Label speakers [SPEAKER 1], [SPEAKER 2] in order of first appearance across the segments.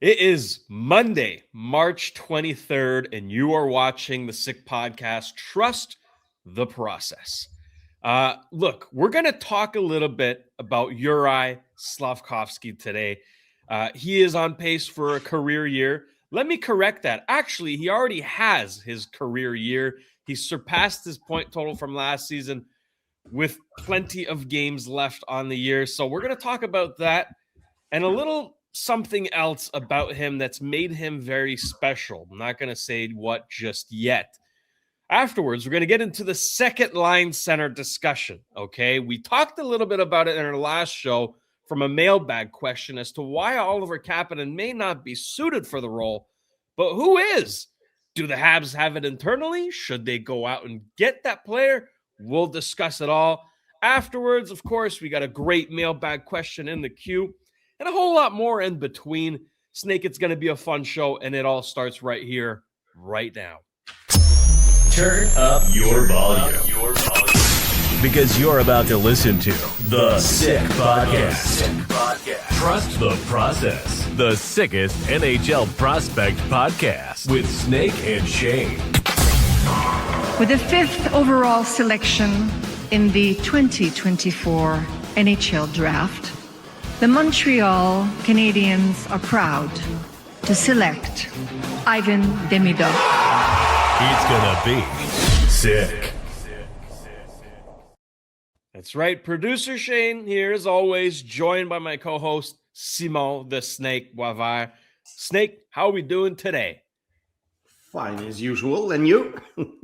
[SPEAKER 1] It is Monday, March 23rd, and you are watching the Sick Podcast. Trust the process. Look, we're going to talk a little bit about Juraj Slafkovský today. He is on pace for a career year. Let me correct that. Actually, he already has his career year. He surpassed his point total from last season with plenty of games left on the year. So we're going to talk about that and a little something else about him that's made him very special. I'm not going to say what just yet. Afterwards, we're going to get into the second line center discussion, okay? We talked a little bit about it in our last show from a mailbag question as to why Oliver Kapanen may not be suited for the role, but who is? Do the Habs have it internally? Should they go out and get that player? We'll discuss it all. Afterwards, of course, we got a great mailbag question in the queue and a whole lot more in between. Snake, it's going to be a fun show, and it all starts right here, right now.
[SPEAKER 2] Turn up your volume. Because you're about to listen to The Sick Podcast. Trust the process. The sickest NHL prospect podcast with Snake and Shayne.
[SPEAKER 3] With the 5th overall selection in the 2024 NHL Draft, the Montreal Canadiens are proud to select Ivan Demidov.
[SPEAKER 2] It's gonna be sick.
[SPEAKER 1] That's right. Producer Shayne here, as always, joined by my co-host Simon the Snake Boisvert. Snake, how are we doing today?
[SPEAKER 4] Fine as usual, and you?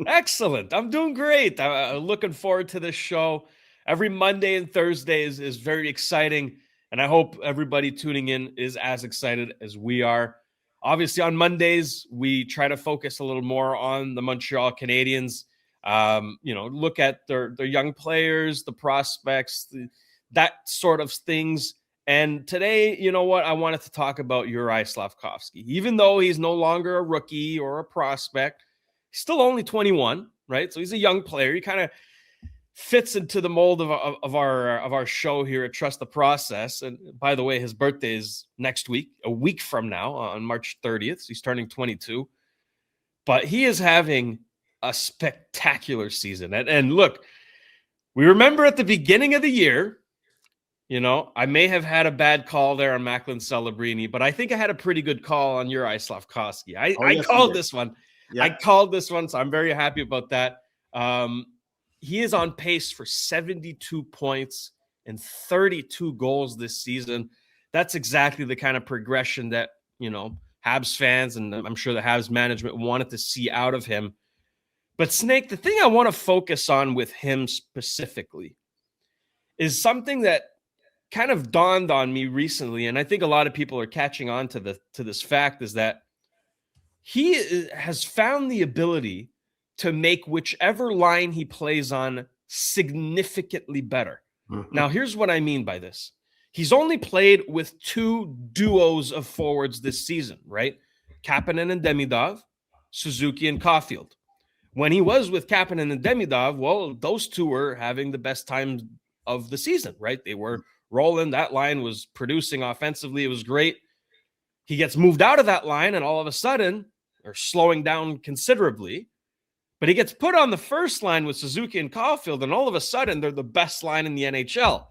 [SPEAKER 1] Excellent. I'm doing great. I'm looking forward to this show. Every Monday and Thursday is very exciting, and I hope everybody tuning in is as excited as we are. Obviously, on Mondays, we try to focus a little more on the Montreal Canadiens. Look at their young players, the prospects, that sort of things. And today, you know what? I wanted to talk about Juraj Slafkovský. Even though he's no longer a rookie or a prospect, he's still only 21, right? So he's a young player. He kind of fits into the mold of our show here at Trust the Process. And by the way, his birthday is next week, a week from now, on March 30th. So he's turning 22. But he is having a spectacular season. And look, we remember at the beginning of the year, you know, I may have had a bad call there on Macklin Celebrini, but I think I had a pretty good call on Juraj Slafkovský. I called this one. Yeah. I called this one, so I'm very happy about that. He is on pace for 72 points and 32 goals this season. That's exactly the kind of progression that, you know, Habs fans and I'm sure the Habs management wanted to see out of him. But Snake, the thing I want to focus on with him specifically is something that kind of dawned on me recently, and I think a lot of people are catching on to this fact, is that he has found the ability to make whichever line he plays on significantly better. Mm-hmm. Now, here's what I mean by this. He's only played with two duos of forwards this season, right? Kapanen and Demidov, Suzuki and Caulfield. When he was with Kapanen and Demidov, well, those two were having the best time of the season, right? They were rolling. That line was producing offensively. It was great. He gets moved out of that line, and all of a sudden, they're slowing down considerably. But he gets put on the first line with Suzuki and Caulfield, and all of a sudden, they're the best line in the NHL.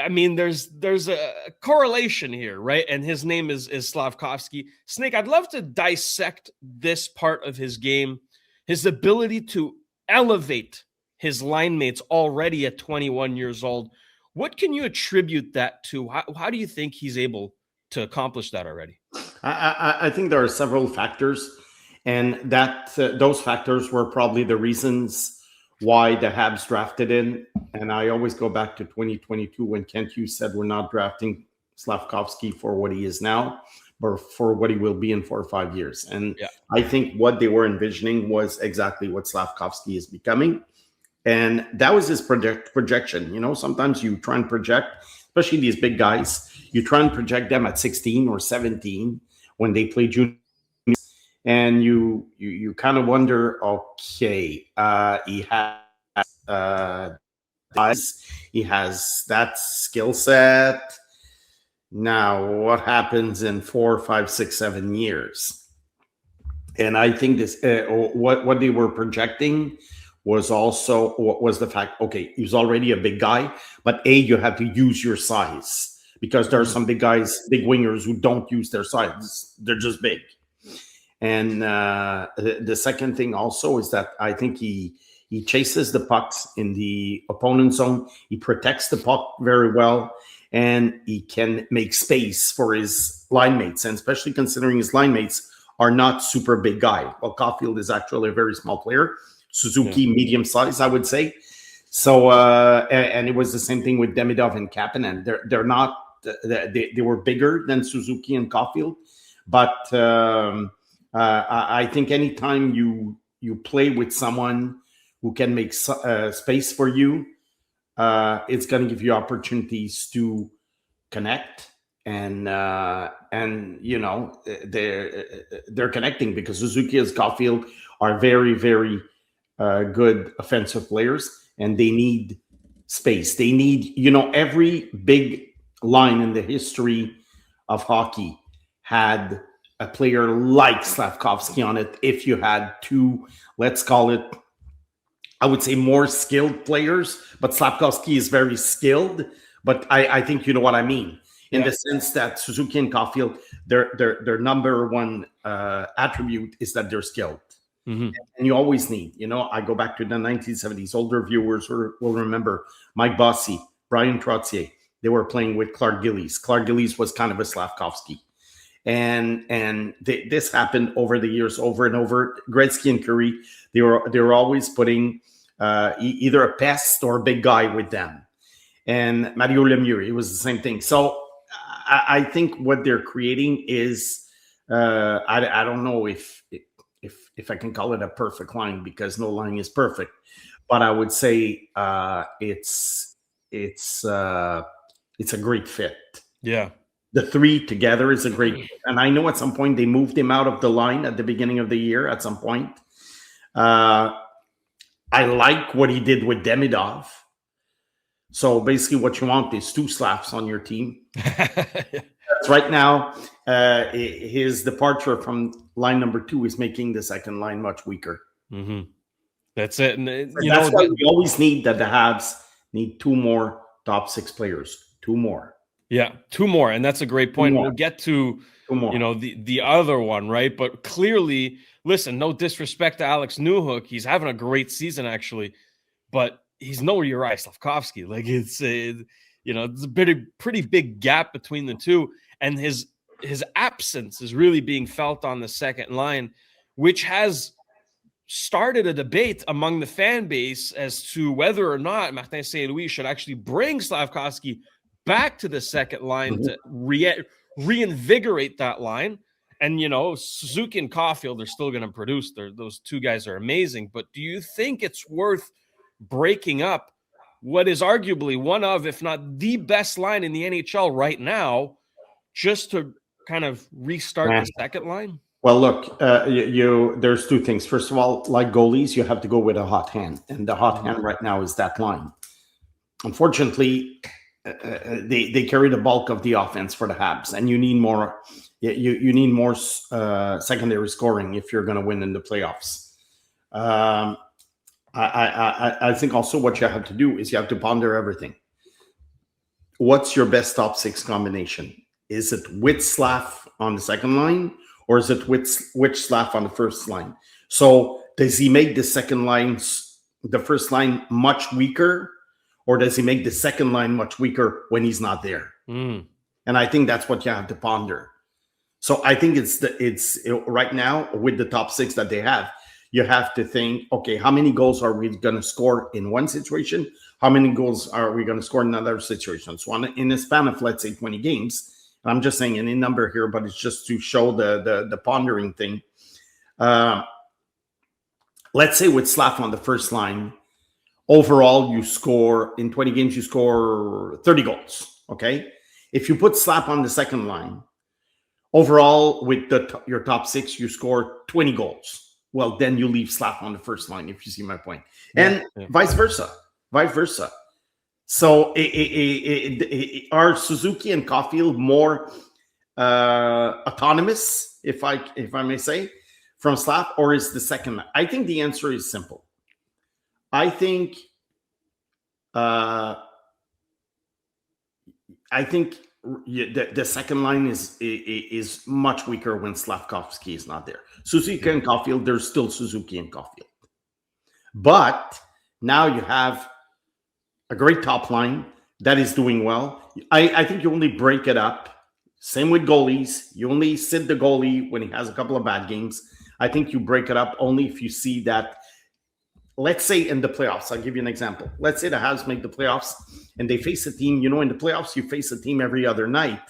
[SPEAKER 1] I mean, there's a correlation here, right? And his name is Slafkovský. Snake, I'd love to dissect this part of his game, his ability to elevate his line mates already at 21 years old. What can you attribute that to? How do you think he's able to accomplish that already?
[SPEAKER 4] I think there are several factors, and that those factors were probably the reasons why the Habs drafted in. And I always go back to 2022 when Kent Hughes said we're not drafting Slafkovský for what he is now, but for what he will be in 4 or 5 years. And yeah. I think what they were envisioning was exactly what Slafkovský is becoming. And that was his projection. You know, sometimes you try and project, especially these big guys, you try and project them at 16 or 17 when they play junior. And you kind of wonder, okay, he has that skill set. Now, what happens in 4, 5, 6, 7 years? And I think this what they were projecting was the fact, okay, he's already a big guy, but you have to use your size, because there are some big guys, big wingers, who don't use their size. They're just big. And the second thing also is that I think he chases the pucks in the opponent's zone. He protects the puck very well, and he can make space for his line mates, and especially considering his line mates are not super big guy. Well, Caulfield is actually a very small player. Suzuki, medium size, I would say. So, and it was the same thing with Demidov and Kapanen. They're not, they were bigger than Suzuki and Caulfield, but I think anytime you play with someone who can make space for you, it's going to give you opportunities to connect, and you know, they're connecting, because Suzuki and Caulfield are very, very good offensive players, and they need space. They need, you know, every big line in the history of hockey had a player like Slavkovski on it. If you had two, let's call it, I would say, more skilled players, but Slavkovski is very skilled. But I think you know what I mean, in the sense that Suzuki and Caulfield, their number one attribute is that they're skilled. Mm-hmm. And you always need, you know, I go back to the 1970s. Older viewers will remember Mike Bossy, Brian Trottier. They were playing with Clark Gillies. Clark Gillies was kind of a Slavkovski. And this happened over the years, over and over. Gretzky and Curry, they were always putting either a pest or a big guy with them. And Mario Lemieux, it was the same thing. So I think what they're creating is, I don't know if I can call it a perfect line, because no line is perfect, but I would say it's a great fit. Yeah. The three together is a great fit. And I know at some point they moved him out of the line at the beginning of the year at some point. I like what he did with Demidov. So basically what you want is two Slavs on your team. That's right now. His departure from line number 2 is making the second line much weaker. Mm-hmm. That's it. And that's why we always need that the Habs need 2 more top 6 players. 2 more.
[SPEAKER 1] Yeah, 2 more. And that's a great point. We'll get to, you know, the other one, right? But clearly, listen, no disrespect to Alex Newhook. He's having a great season, actually. But he's no Juraj Slafkovský. Like, it's you know, there's a pretty big gap between the two, and his absence is really being felt on the second line, which has started a debate among the fan base as to whether or not Martin St. Louis should actually bring Slavkovski back to the second line to reinvigorate that line. And, you know, Suzuki and Caulfield are still going to produce. Those two guys are amazing. But do you think it's worth breaking up what is arguably one of, if not the best line in the NHL right now, just to kind of restart the second line?
[SPEAKER 4] Well, look, there's 2 things. First of all, like goalies, you have to go with a hot hand. And the hot hand right now is that line. Unfortunately, they carry the bulk of the offense for the Habs, and you need more. You need more secondary scoring if you're going to win in the playoffs. I think also what you have to do is you have to ponder everything. What's your best top 6 combination? Is it with Slav on the second line, or is it with Slav on the first line? So does he make the first line much weaker, or does he make the second line much weaker when he's not there? And I think that's what you have to ponder. So I think it's right now with the top 6 that they have, you have to think, okay, how many goals are we going to score in one situation? How many goals are we going to score in another situation? So in a span of, let's say, 20 games, and I'm just saying any number here, but it's just to show the pondering thing. Let's say with Slav on the first line, overall you score, in 20 games, you score 30 goals, okay? If you put Slav on the second line, overall with your top 6, you score 20 goals. Well, then you leave Slav on the first line, if you see my point. And vice versa. So are Suzuki and Caulfield more autonomous, if I may say, from Slav, or is the second line? I think the answer is simple. I think the second line is much weaker when Slavkovski is not there. Suzuki and Caulfield, there's still Suzuki and Caulfield. But now you have a great top line that is doing well. I think you only break it up. Same with goalies. You only sit the goalie when he has a couple of bad games. I think you break it up only if you see that, let's say in the playoffs, I'll give you an example. Let's say the Habs make the playoffs and they face a team, in the playoffs, you face a team every other night.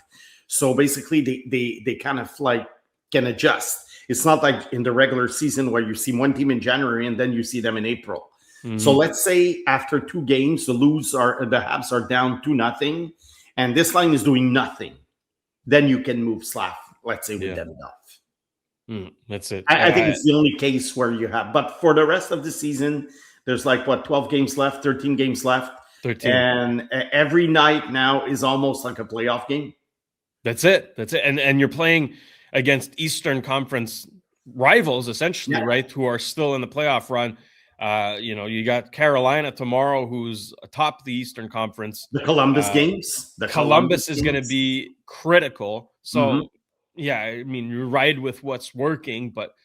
[SPEAKER 4] So basically they kind of like can adjust. It's not like in the regular season where you see one team in January and then you see them in April. Mm-hmm. So let's say after 2 games, the Habs are down 2-0 and this line is doing nothing. Then you can move Slav, let's say, with Davidoff.
[SPEAKER 1] That's it.
[SPEAKER 4] I think it's the only case where you have. But for the rest of the season, there's 12 games left, 13 games left.
[SPEAKER 1] 13.
[SPEAKER 4] And every night now is almost like a playoff game.
[SPEAKER 1] That's it. And you're playing against Eastern Conference rivals, essentially, right, who are still in the playoff run. You got Carolina tomorrow, who's atop the Eastern Conference.
[SPEAKER 4] The Columbus games.
[SPEAKER 1] Columbus is going to be critical. So, you ride with what's working, but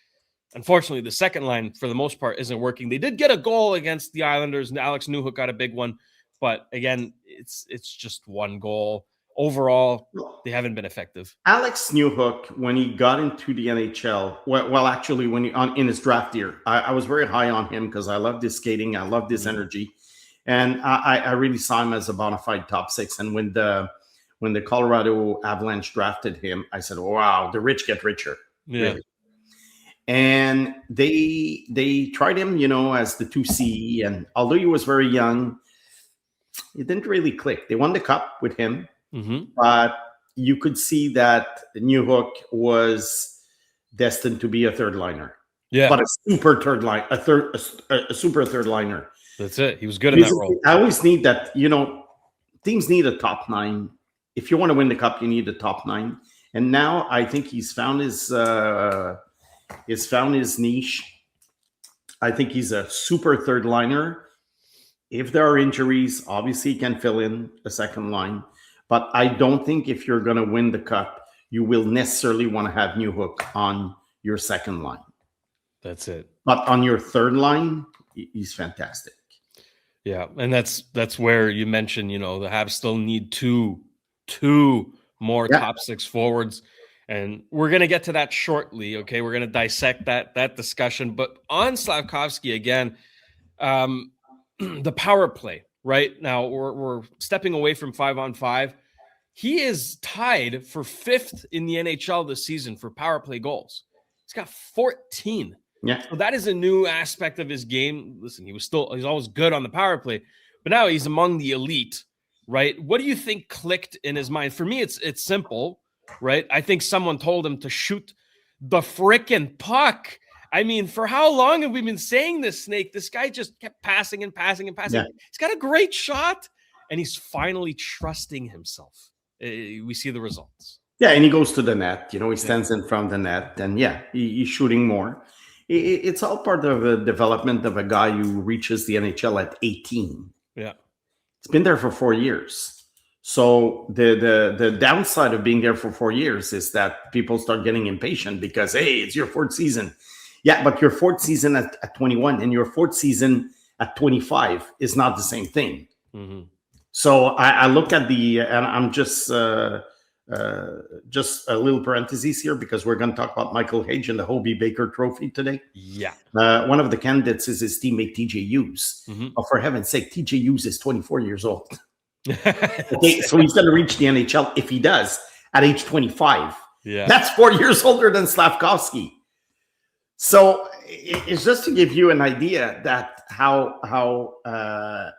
[SPEAKER 1] unfortunately, the second line, for the most part, isn't working. They did get a goal against the Islanders, and Alex Newhook got a big one. But again, it's just one goal. Overall, they haven't been effective.
[SPEAKER 4] Alex Newhook, when he got into the NHL, actually, in his draft year, I was very high on him because I loved his skating, I loved his energy, and I really saw him as a bona fide top 6. And when the Colorado Avalanche drafted him, I said, "Wow, the rich get richer."
[SPEAKER 1] Yeah.
[SPEAKER 4] Really. And they tried him, as the 2C, and although he was very young, it didn't really click. They won the cup with him. Mm-hmm. But you could see that Newhook was destined to be a third liner.
[SPEAKER 1] Yeah,
[SPEAKER 4] but a super third line, a super third liner.
[SPEAKER 1] That's it. He was good in that role.
[SPEAKER 4] I always need that. Teams need a top 9. If you want to win the cup, you need a top 9. And now I think he's found his niche. I think he's a super third liner. If there are injuries, obviously he can fill in a second line. But I don't think if you're going to win the cup, you will necessarily want to have Newhook on your second line.
[SPEAKER 1] That's it.
[SPEAKER 4] But on your third line, he's fantastic.
[SPEAKER 1] Yeah, and that's where you mentioned, the Habs still need two more top 6 forwards. And we're going to get to that shortly, okay? We're going to dissect that discussion. But on Slavkovski, again, the power play. Right now, we're stepping away from 5-on-5. He is tied for 5th in the NHL this season for power play goals. He's got 14.
[SPEAKER 4] Yeah,
[SPEAKER 1] so that is a new aspect of his game. Listen, he's always good on the power play, but now he's among the elite. Right? What do you think clicked in his mind? For me, it's simple. Right? I think someone told him to shoot the frickin' puck. I mean, for how long have we been saying this, Snake? This guy just kept passing and passing and passing. Yeah. He's got a great shot, and he's finally trusting himself. We see the results.
[SPEAKER 4] Yeah, and he goes to the net. He stands in front of the net, and he's shooting more. It's all part of the development of a guy who reaches the NHL at 18.
[SPEAKER 1] Yeah.
[SPEAKER 4] It's been there for 4 years. So the downside of being there for 4 years is that people start getting impatient because, hey, it's your 4th season. Yeah, but your 4th season at 21 and your 4th season at 25 is not the same thing. Mm-hmm. So I look at and I'm just a little parenthesis here because we're going to talk about Michael Hage and the Hobie Baker Trophy today.
[SPEAKER 1] Yeah.
[SPEAKER 4] One of the candidates is his teammate TJ Hughes. Mm-hmm. Oh, for heaven's sake, TJ Hughes is 24 years old. Okay, so he's going to reach the NHL if he does at age 25.
[SPEAKER 1] Yeah.
[SPEAKER 4] That's 4 years older than Slavkovski. So it's just to give you an idea that how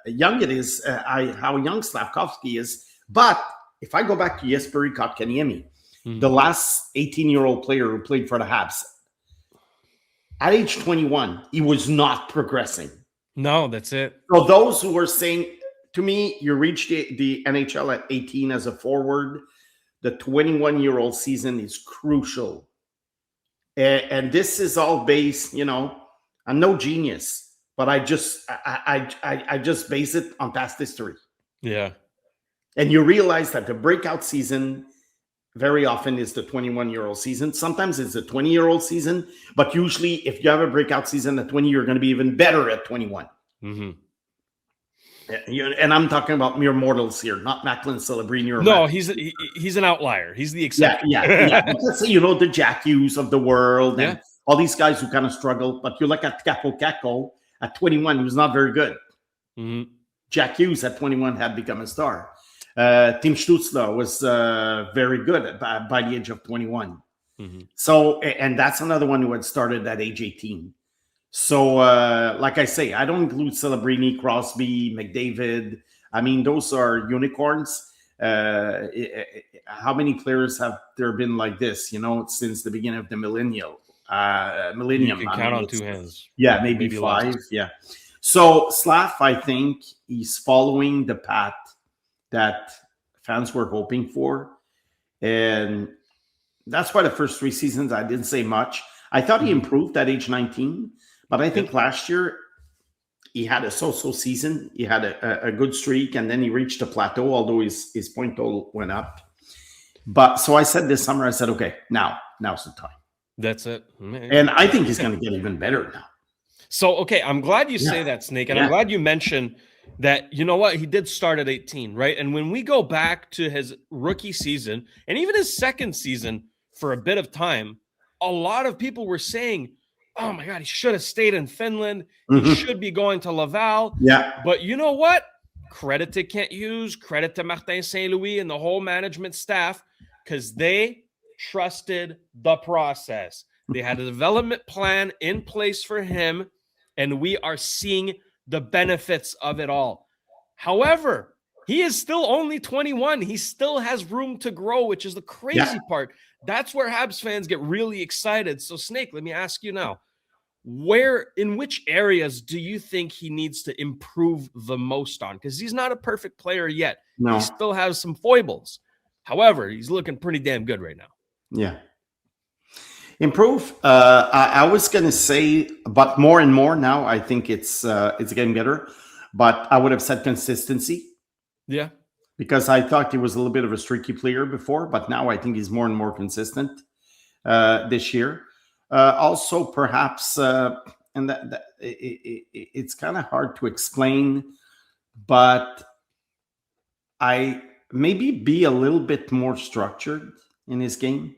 [SPEAKER 4] young it is, how young Slavkovski is. But if I go back to Jesperi Kotkaniemi, the last 18-year-old player who played for the Habs, at age 21, he was not progressing.
[SPEAKER 1] No, that's it.
[SPEAKER 4] So those who were saying to me, you reach the NHL at 18 as a forward. The 21-year-old season is crucial. And this is all based, I'm no genius, but I just base it on past history.
[SPEAKER 1] Yeah.
[SPEAKER 4] And you realize that the breakout season very often is the 21-year-old season. Sometimes it's a 20-year-old season, but usually if you have a breakout season at 20, you're going to be even better at 21.
[SPEAKER 1] Mm-hmm.
[SPEAKER 4] And I'm talking about mere mortals here, not Macklin Celebrini.
[SPEAKER 1] No, he's an outlier. He's the exception.
[SPEAKER 4] Yeah. But let's say, the Jack Hughes of the world and all these guys who kind of struggle. But you look at Kako at 21, he was not very good.
[SPEAKER 1] Mm-hmm.
[SPEAKER 4] Jack Hughes at 21 had become a star. Tim Stutzler was very good by the age of 21.
[SPEAKER 1] Mm-hmm.
[SPEAKER 4] So, and that's another one who had started at age 18. So, like I say, I don't include Celebrini, Crosby, McDavid. I mean, those are unicorns. How many players have there been like this, since the beginning of the millennium?
[SPEAKER 1] You can count on two hands.
[SPEAKER 4] Yeah, maybe 5. Lots. Yeah. So, Slav, I think he's following the path that fans were hoping for. And that's why the first 3 seasons, I didn't say much. I thought he improved at age 19. But I think last year he had a so-so season. He had a good streak, and then he reached a plateau, although his point total went up. But so I said this summer, I said, okay, now's the time.
[SPEAKER 1] That's it.
[SPEAKER 4] And I think he's going to get even better now.
[SPEAKER 1] So, okay, I'm glad you say that, Snake, and I'm glad you mentioned that, you know what, he did start at 18, right? And when we go back to his rookie season, and even his second season for a bit of time, a lot of people were saying, oh my God, he should have stayed in Finland. He should be going to Laval.
[SPEAKER 4] Yeah.
[SPEAKER 1] But you know what? Credit to Kent Hughes, credit to Martin St. Louis and the whole management staff, because they trusted the process. They had a development plan in place for him, and we are seeing the benefits of it all. However, he is still only 21. He still has room to grow, which is the crazy part. That's where Habs fans get really excited. So, Snake, let me ask you now. In which areas do you think he needs to improve the most on? Because he's not a perfect player yet.
[SPEAKER 4] No.
[SPEAKER 1] He still has some foibles. However, he's looking pretty damn good right now.
[SPEAKER 4] Yeah. Improve. I was going to say, but more and more now, I think it's getting better. But I would have said consistency.
[SPEAKER 1] Yeah.
[SPEAKER 4] Because I thought he was a little bit of a streaky player before, but now I think he's more and more consistent this year. Also, perhaps, and it's kind of hard to explain, but I maybe be a little bit more structured in his game.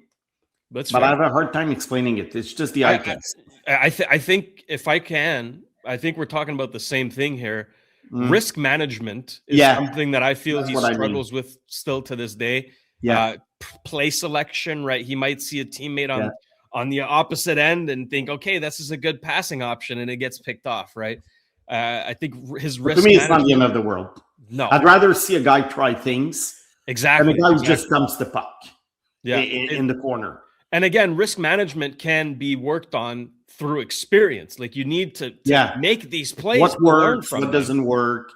[SPEAKER 4] But I have a hard time explaining it. It's just the eye test.
[SPEAKER 1] I think if I can, I think we're talking about the same thing here. Risk management is something that I feel he struggles with still to this day.
[SPEAKER 4] Yeah.
[SPEAKER 1] Play selection, right? He might see a teammate on the opposite end and think, okay, this is a good passing option, and it gets picked off, right? I think his risk.
[SPEAKER 4] To me, it's not the end of the world.
[SPEAKER 1] No,
[SPEAKER 4] I'd rather see a guy try things
[SPEAKER 1] exactly
[SPEAKER 4] than a guy who just dumps the puck in the corner.
[SPEAKER 1] And again, risk management can be worked on through experience. Like you need to make these plays.
[SPEAKER 4] What works, what doesn't work.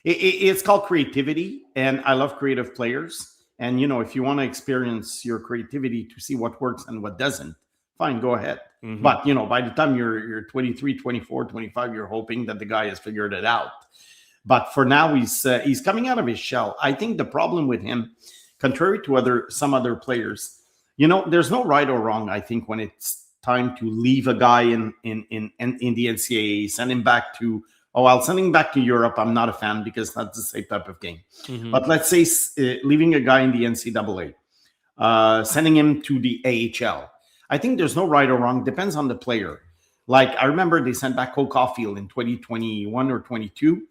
[SPEAKER 4] It's called creativity, and I love creative players. And, if you want to experience your creativity to see what works and what doesn't, fine, go ahead. Mm-hmm. But, by the time you're 23, 24, 25, you're hoping that the guy has figured it out. But for now, he's coming out of his shell. I think the problem with him, contrary to some other players, there's no right or wrong, I think, when it's time to leave a guy in the NCAA, send him back to, I'll send him back to Europe. I'm not a fan because that's the same type of game. Mm-hmm. But let's say leaving a guy in the NCAA, sending him to the AHL. I think there's no right or wrong. Depends on the player. Like, I remember they sent back Cole Caulfield in 2021 or 22,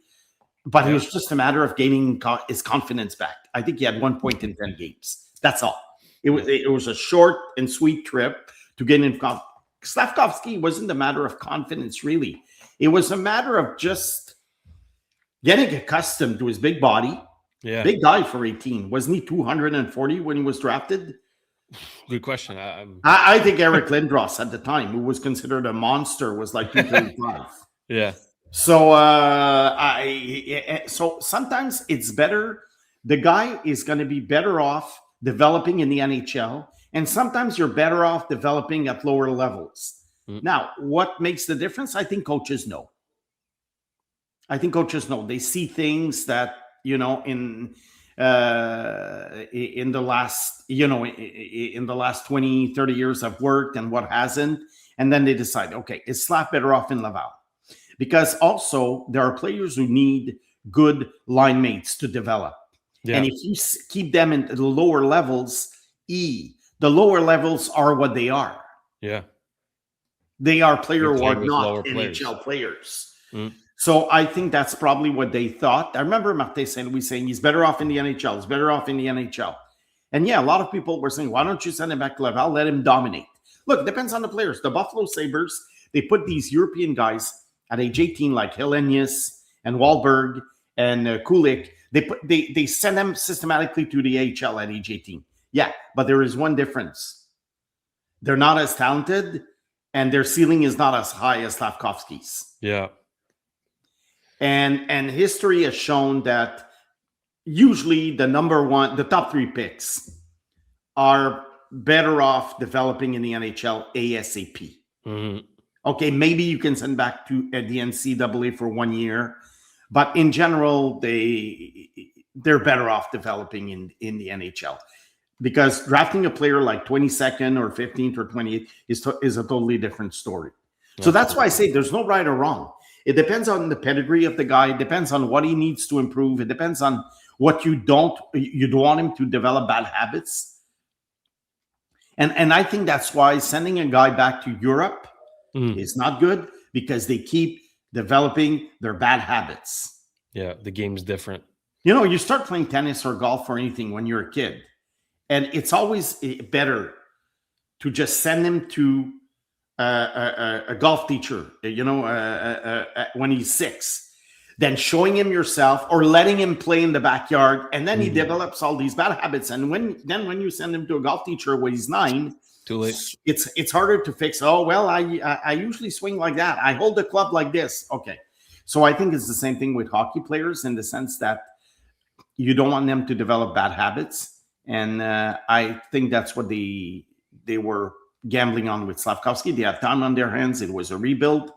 [SPEAKER 4] but it was just a matter of gaining his confidence back. I think he had 1 point in 10 games. That's all. It was a short and sweet trip to get in. Slavkovski wasn't a matter of confidence, really. It was a matter of just getting accustomed to his big body. Yeah. Big guy for 18. Wasn't he 240 when he was drafted?
[SPEAKER 1] Good question.
[SPEAKER 4] I think Eric Lindros at the time, who was considered a monster, was like 235.
[SPEAKER 1] Yeah.
[SPEAKER 4] So so sometimes it's better. The guy is going to be better off developing in the NHL, and sometimes you're better off developing at lower levels. Now, what makes the difference? I think coaches know. They see things that in the last in the last 20, 30 years I've worked and what hasn't, and then they decide, okay, is Slav better off in Laval? Because also there are players who need good line mates to develop. Yeah. And if you keep them in the lower levels, the lower levels are what they are.
[SPEAKER 1] Yeah.
[SPEAKER 4] They are players who are not NHL players. So I think that's probably what they thought. I remember Martin St. Louis saying he's better off in the NHL. He's better off in the NHL. And yeah, a lot of people were saying, why don't you send him back to Laval? Let him dominate. Look, it depends on the players. The Buffalo Sabres, they put these European guys at age 18 like Helenius and Wahlberg and Kulik. They send them systematically to the AHL at age 18. Yeah, but there is one difference. They're not as talented, and their ceiling is not as high as Slavkovski's.
[SPEAKER 1] Yeah.
[SPEAKER 4] And history has shown that usually the top 3 picks are better off developing in the NHL ASAP.
[SPEAKER 1] Mm-hmm.
[SPEAKER 4] Okay, maybe you can send back to the NCAA for 1 year, but in general, they're better off developing in the NHL, because drafting a player like 22nd or 15th or 28th is a totally different story. So that's why I say there's no right or wrong. It depends on the pedigree of the guy. It depends on what he needs to improve. It depends on what you don't want him to develop bad habits. And I think that's why sending a guy back to Europe is not good, because they keep developing their bad habits.
[SPEAKER 1] Yeah, the game's different.
[SPEAKER 4] You start playing tennis or golf or anything when you're a kid, and it's always better to just send him to a golf teacher, when he's 6, than showing him yourself or letting him play in the backyard, and then he develops all these bad habits. And when you send him to a golf teacher when he's 9,
[SPEAKER 1] too late.
[SPEAKER 4] It's harder to fix. Oh, well, I usually swing like that. I hold the club like this. Okay. So I think it's the same thing with hockey players, in the sense that you don't want them to develop bad habits. And I think that's what they were gambling on with Slavkovski. They had time on their hands. It was a rebuild.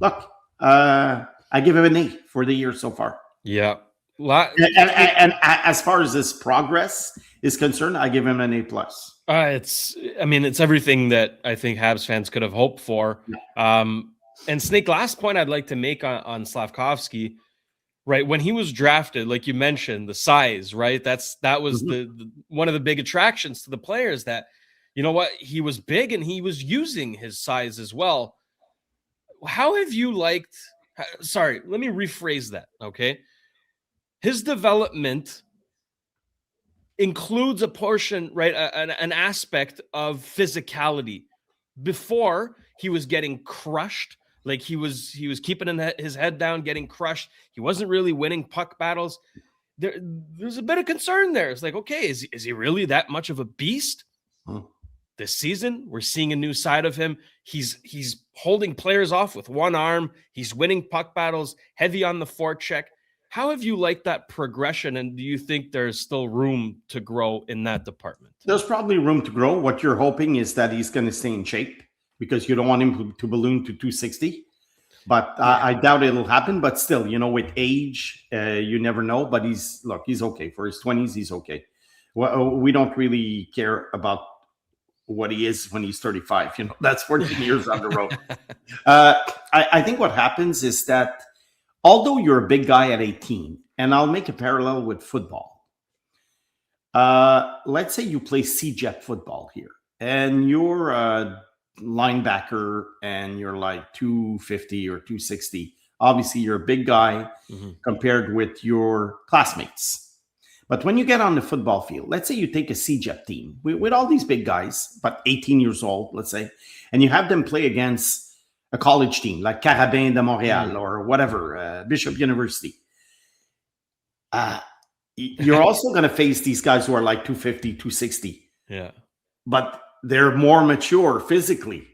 [SPEAKER 4] Look, I give him an A for the year so far.
[SPEAKER 1] Yeah.
[SPEAKER 4] And as far as this progress is concerned, I give him an A+.
[SPEAKER 1] It's everything that I think Habs fans could have hoped for. And Snake, last point I'd like to make on Slafkovski, right? When he was drafted, like you mentioned, the size, right? That was the one of the big attractions to the players, that, you know what, he was big and he was using his size as well. How have you liked, sorry, let me rephrase that, okay? His development includes a portion, right, an aspect of physicality. Before, he was getting crushed, like he was keeping his head down, getting crushed. He wasn't really winning puck battles. There's a bit of concern there. It's like, okay, is he really that much of a beast? This season, we're seeing a new side of him. He's holding players off with one arm. He's winning puck battles, heavy on the forecheck. How have you liked that progression, and do you think there's still room to grow in that department? There's probably room to grow. What you're hoping is that he's going to stay in shape, because you don't want him to balloon to 260. But I doubt it'll happen. But still, with age, you never know. But he's okay. For his 20s, he's okay. Well, we don't really care about what he is when he's 35. That's 14 years on the road. I think what happens is that, although you're a big guy at 18, and I'll make a parallel with football. Let's say you play C-Jet football here, and you're a linebacker, and you're like 250 or 260. Obviously, you're a big guy compared with your classmates. But when you get on the football field, let's say you take a C-Jet team with all these big guys, but 18 years old, let's say, and you have them play against a college team like Carabin de Montreal or whatever, Bishop University. You're also going to face these guys who are like 250, 260. Yeah. But they're more mature physically.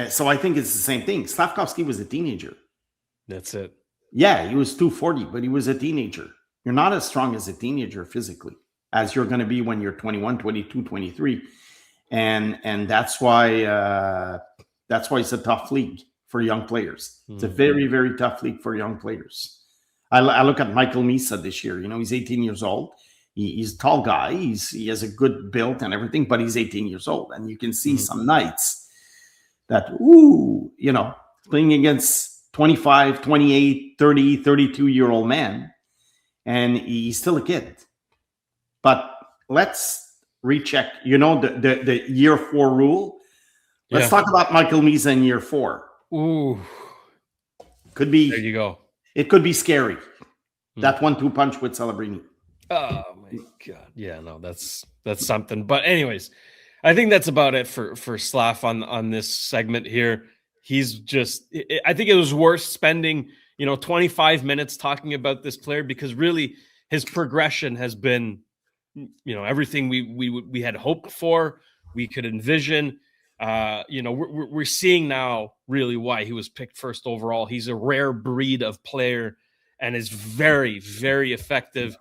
[SPEAKER 4] So I think it's the same thing. Slavkovski was a teenager.
[SPEAKER 1] That's it.
[SPEAKER 4] Yeah, he was 240, but he was a teenager. You're not as strong as a teenager physically as you're going to be when you're 21, 22, 23. And that's why it's a tough league for young players. It's a very, very tough league for young players. I look at Michael Misa this year. He's 18 years old. He's a tall guy. He has a good build and everything, but he's 18 years old. And you can see some nights that, playing against 25, 28, 30, 32-year-old man, and he's still a kid. But let's recheck, the year 4 rule. Let's talk about Michael Misa in year 4.
[SPEAKER 1] Ooh.
[SPEAKER 4] Could be.
[SPEAKER 1] There you go.
[SPEAKER 4] It could be scary. That 1-2 punch with Celebrini.
[SPEAKER 1] Oh my God. Yeah, no, that's something. But anyways, I think that's about it for Slav on this segment here. He's just, I think it was worth spending, 25 minutes talking about this player, because really his progression has been, everything we had hoped for, we could envision. We're seeing now really why he was picked first overall. He's a rare breed of player and is very, very effective.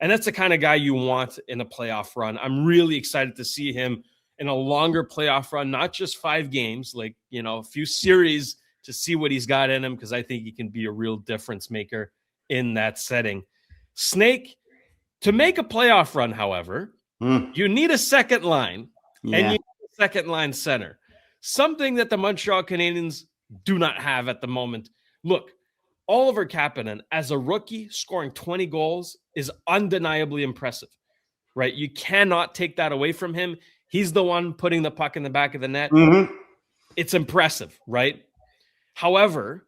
[SPEAKER 1] And that's the kind of guy you want in a playoff run. I'm really excited to see him in a longer playoff run, not just 5 games, like, a few series to see what he's got in him, because I think he can be a real difference maker in that setting. Snake, to make a playoff run, however, you need a second line, and you need a second line center, something that the Montreal Canadiens do not have at the moment. Look, Oliver Kapanen, as a rookie, scoring 20 goals is undeniably impressive, right? You cannot take that away from him. He's the one putting the puck in the back of the net. It's impressive, right? However,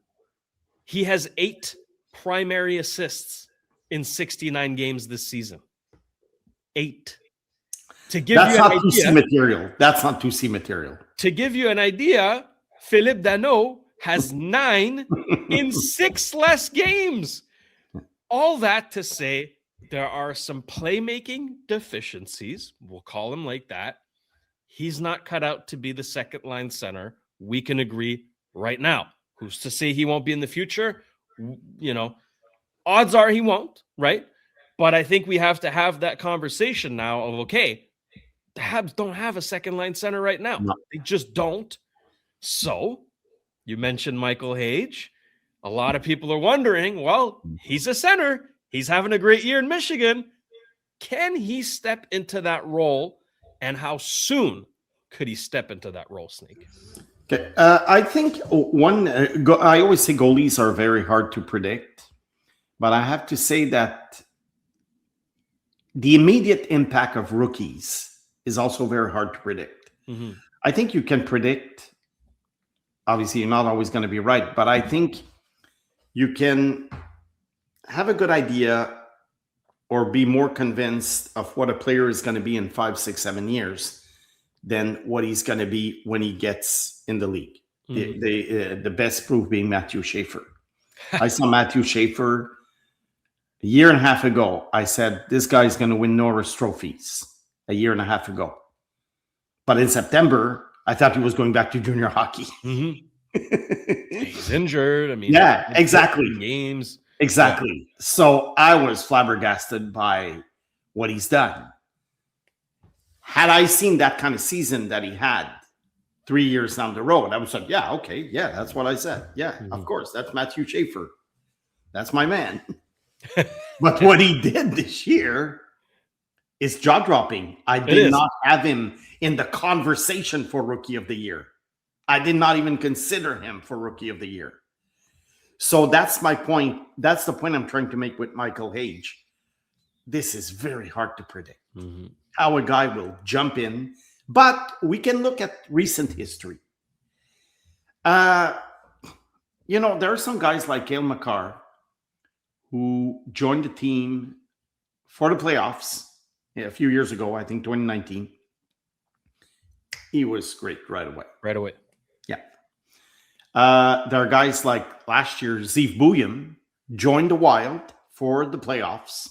[SPEAKER 1] he has 8 primary assists in 69 games this season. 8. To give
[SPEAKER 4] That's
[SPEAKER 1] you
[SPEAKER 4] not
[SPEAKER 1] an
[SPEAKER 4] too
[SPEAKER 1] idea,
[SPEAKER 4] C material. That's not too C material.
[SPEAKER 1] To give you an idea, Philippe Danault has 9 in 6 less games. All that to say, there are some playmaking deficiencies. We'll call them like that. He's not cut out to be the second line center. We can agree right now. Who's to say he won't be in the future? Odds are he won't, right? But I think we have to have that conversation now of, okay, the Habs don't have a second line center right now.
[SPEAKER 4] No.
[SPEAKER 1] They just don't. So you mentioned Michael Hage. A lot of people are wondering, well, he's a center. He's having a great year in Michigan. Can he step into that role? And how soon could he step into that role, Snake?
[SPEAKER 4] Okay. I think I always say goalies are very hard to predict, but I have to say that the immediate impact of rookies is also very hard to predict. I think you can predict. Obviously, you're not always going to be right, but I think you can have a good idea or be more convinced of what a player is going to be in 5, 6, 7 years than what he's going to be when he gets in the league. The best proof being Matthew Schaefer. I saw Matthew Schaefer a year and a half ago. I said, this guy's going to win Norris trophies a year and a half ago. But in September, I thought he was going back to junior hockey.
[SPEAKER 1] He's injured. I mean,
[SPEAKER 4] yeah, exactly.
[SPEAKER 1] Games.
[SPEAKER 4] Exactly.
[SPEAKER 1] Yeah.
[SPEAKER 4] So I was flabbergasted by what he's done. Had I seen that kind of season that he had 3 years down the road, I was like, yeah, okay. Yeah, that's what I said. Yeah, of course. That's Matthew Schaefer. That's my man. But what he did this year is jaw-dropping. I did not have him in the conversation for Rookie of the Year. I did not even consider him for Rookie of the Year. So that's my point. That's the point I'm trying to make with Michael Hage. This is very hard to predict how a guy will jump in, but we can look at recent history. There are some guys like Cale Makar who joined the team for the playoffs a few years ago, I think 2019. He was great right away.
[SPEAKER 1] Right away.
[SPEAKER 4] Yeah. There are guys like last year, Zeev Bouillon joined the Wild for the playoffs.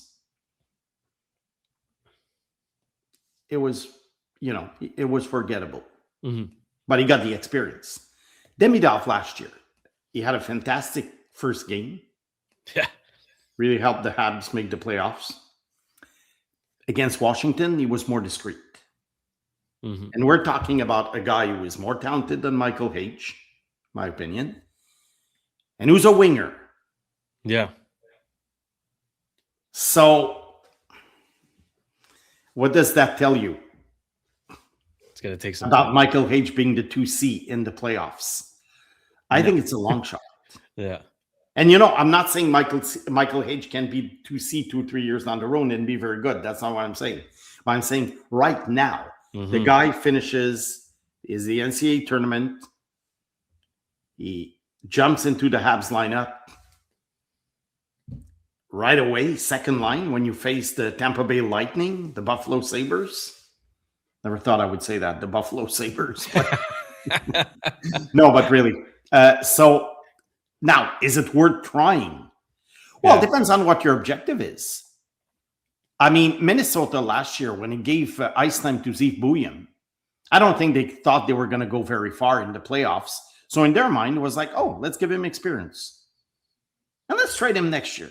[SPEAKER 4] It was forgettable. But he got the experience. Demidov last year, he had a fantastic first game.
[SPEAKER 1] Yeah.
[SPEAKER 4] Really helped the Habs make the playoffs. Against Washington, he was more discreet.
[SPEAKER 1] Mm-hmm.
[SPEAKER 4] And we're talking about a guy who is more talented than Michael Hage, my opinion, and who's a winger.
[SPEAKER 1] Yeah.
[SPEAKER 4] So what does that tell you?
[SPEAKER 1] It's going to take some
[SPEAKER 4] about
[SPEAKER 1] time.
[SPEAKER 4] Michael Hage being the 2C in the playoffs. I think it's a long shot.
[SPEAKER 1] Yeah.
[SPEAKER 4] And, you know, I'm not saying Michael Hage can be 2C 2-3 years down the road and be very good. That's not what I'm saying. But I'm saying right now, the guy finishes is the NCAA tournament. He jumps into the Habs lineup right away, second line, when you face the Tampa Bay Lightning, the Buffalo Sabres. Never thought I would say that, the Buffalo Sabres. But no, but really. So now, is it worth trying? Well, it depends on what your objective is. I mean, Minnesota last year, when it gave ice time to Zeev Bouillon, I don't think they thought they were going to go very far in the playoffs. So in their mind, it was like, oh, let's give him experience. And let's trade him next year.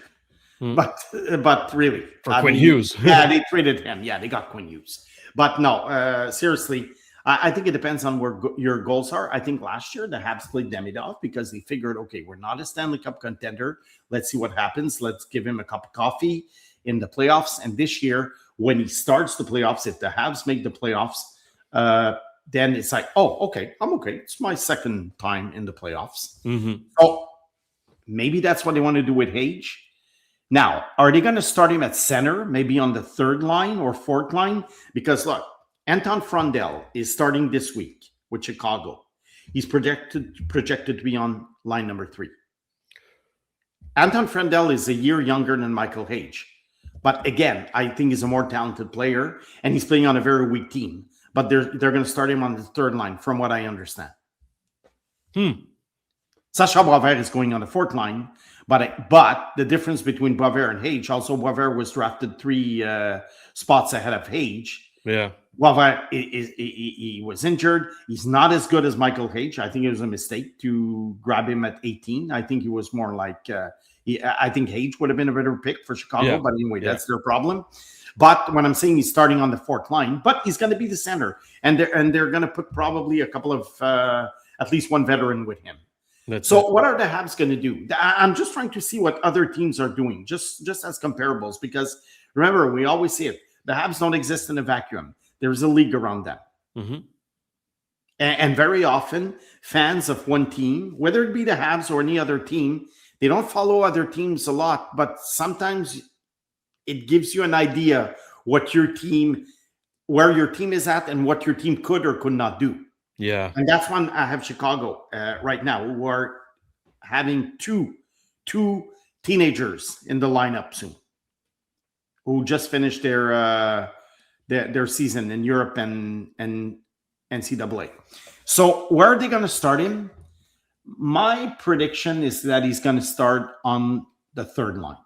[SPEAKER 4] But really.
[SPEAKER 1] For Quinn Hughes.
[SPEAKER 4] Yeah, they traded him. Yeah, they got Quinn Hughes. But no, seriously, I think it depends on where your goals are. I think last year the Habs played Demidov because they figured, okay, we're not a Stanley Cup contender. Let's see what happens. Let's give him a cup of coffee in the playoffs. And this year, when he starts the playoffs, if the Habs make the playoffs, then it's like, oh, okay, I'm okay. It's my second time in the playoffs.
[SPEAKER 1] Mm-hmm.
[SPEAKER 4] So maybe that's what they want to do with Hage. Now, are they going to start him at center, maybe on the third line or fourth line? Because look, Anton Frondel is starting this week with Chicago. He's projected to be on line number 3. Anton Frondel is a year younger than Michael Hage. But again, I think he's a more talented player, and he's playing on a very weak team. But they're going to start him on the third line, from what I understand. Sacha Boisvert is going on the fourth line. But the difference between Boisvert and Hage, also Boisvert was drafted 3 spots ahead of Hage.
[SPEAKER 1] Yeah.
[SPEAKER 4] Boisvert, he was injured. He's not as good as Michael Hage. I think it was a mistake to grab him at 18. I think he was more like, I think Hage would have been a better pick for Chicago. But anyway, that's their problem. But when I'm saying he's starting on the fourth line, but he's going to be the center. And they're going to put probably a couple of, at least one veteran with him. What are the Habs going to do? I'm just trying to see what other teams are doing, just as comparables. Because remember, we always say it, the Habs don't exist in a vacuum. There's a league around them. Mm-hmm. And very often, fans of one team, whether it be the Habs or any other team, they don't follow other teams a lot. But sometimes it gives you an idea where your team is at and what your team could or could not do.
[SPEAKER 1] Yeah.
[SPEAKER 4] And that's when I have Chicago right now, who are having two teenagers in the lineup soon, who just finished their season in Europe and NCAA. So where are they going to start him? My prediction is that he's going to start on the third line.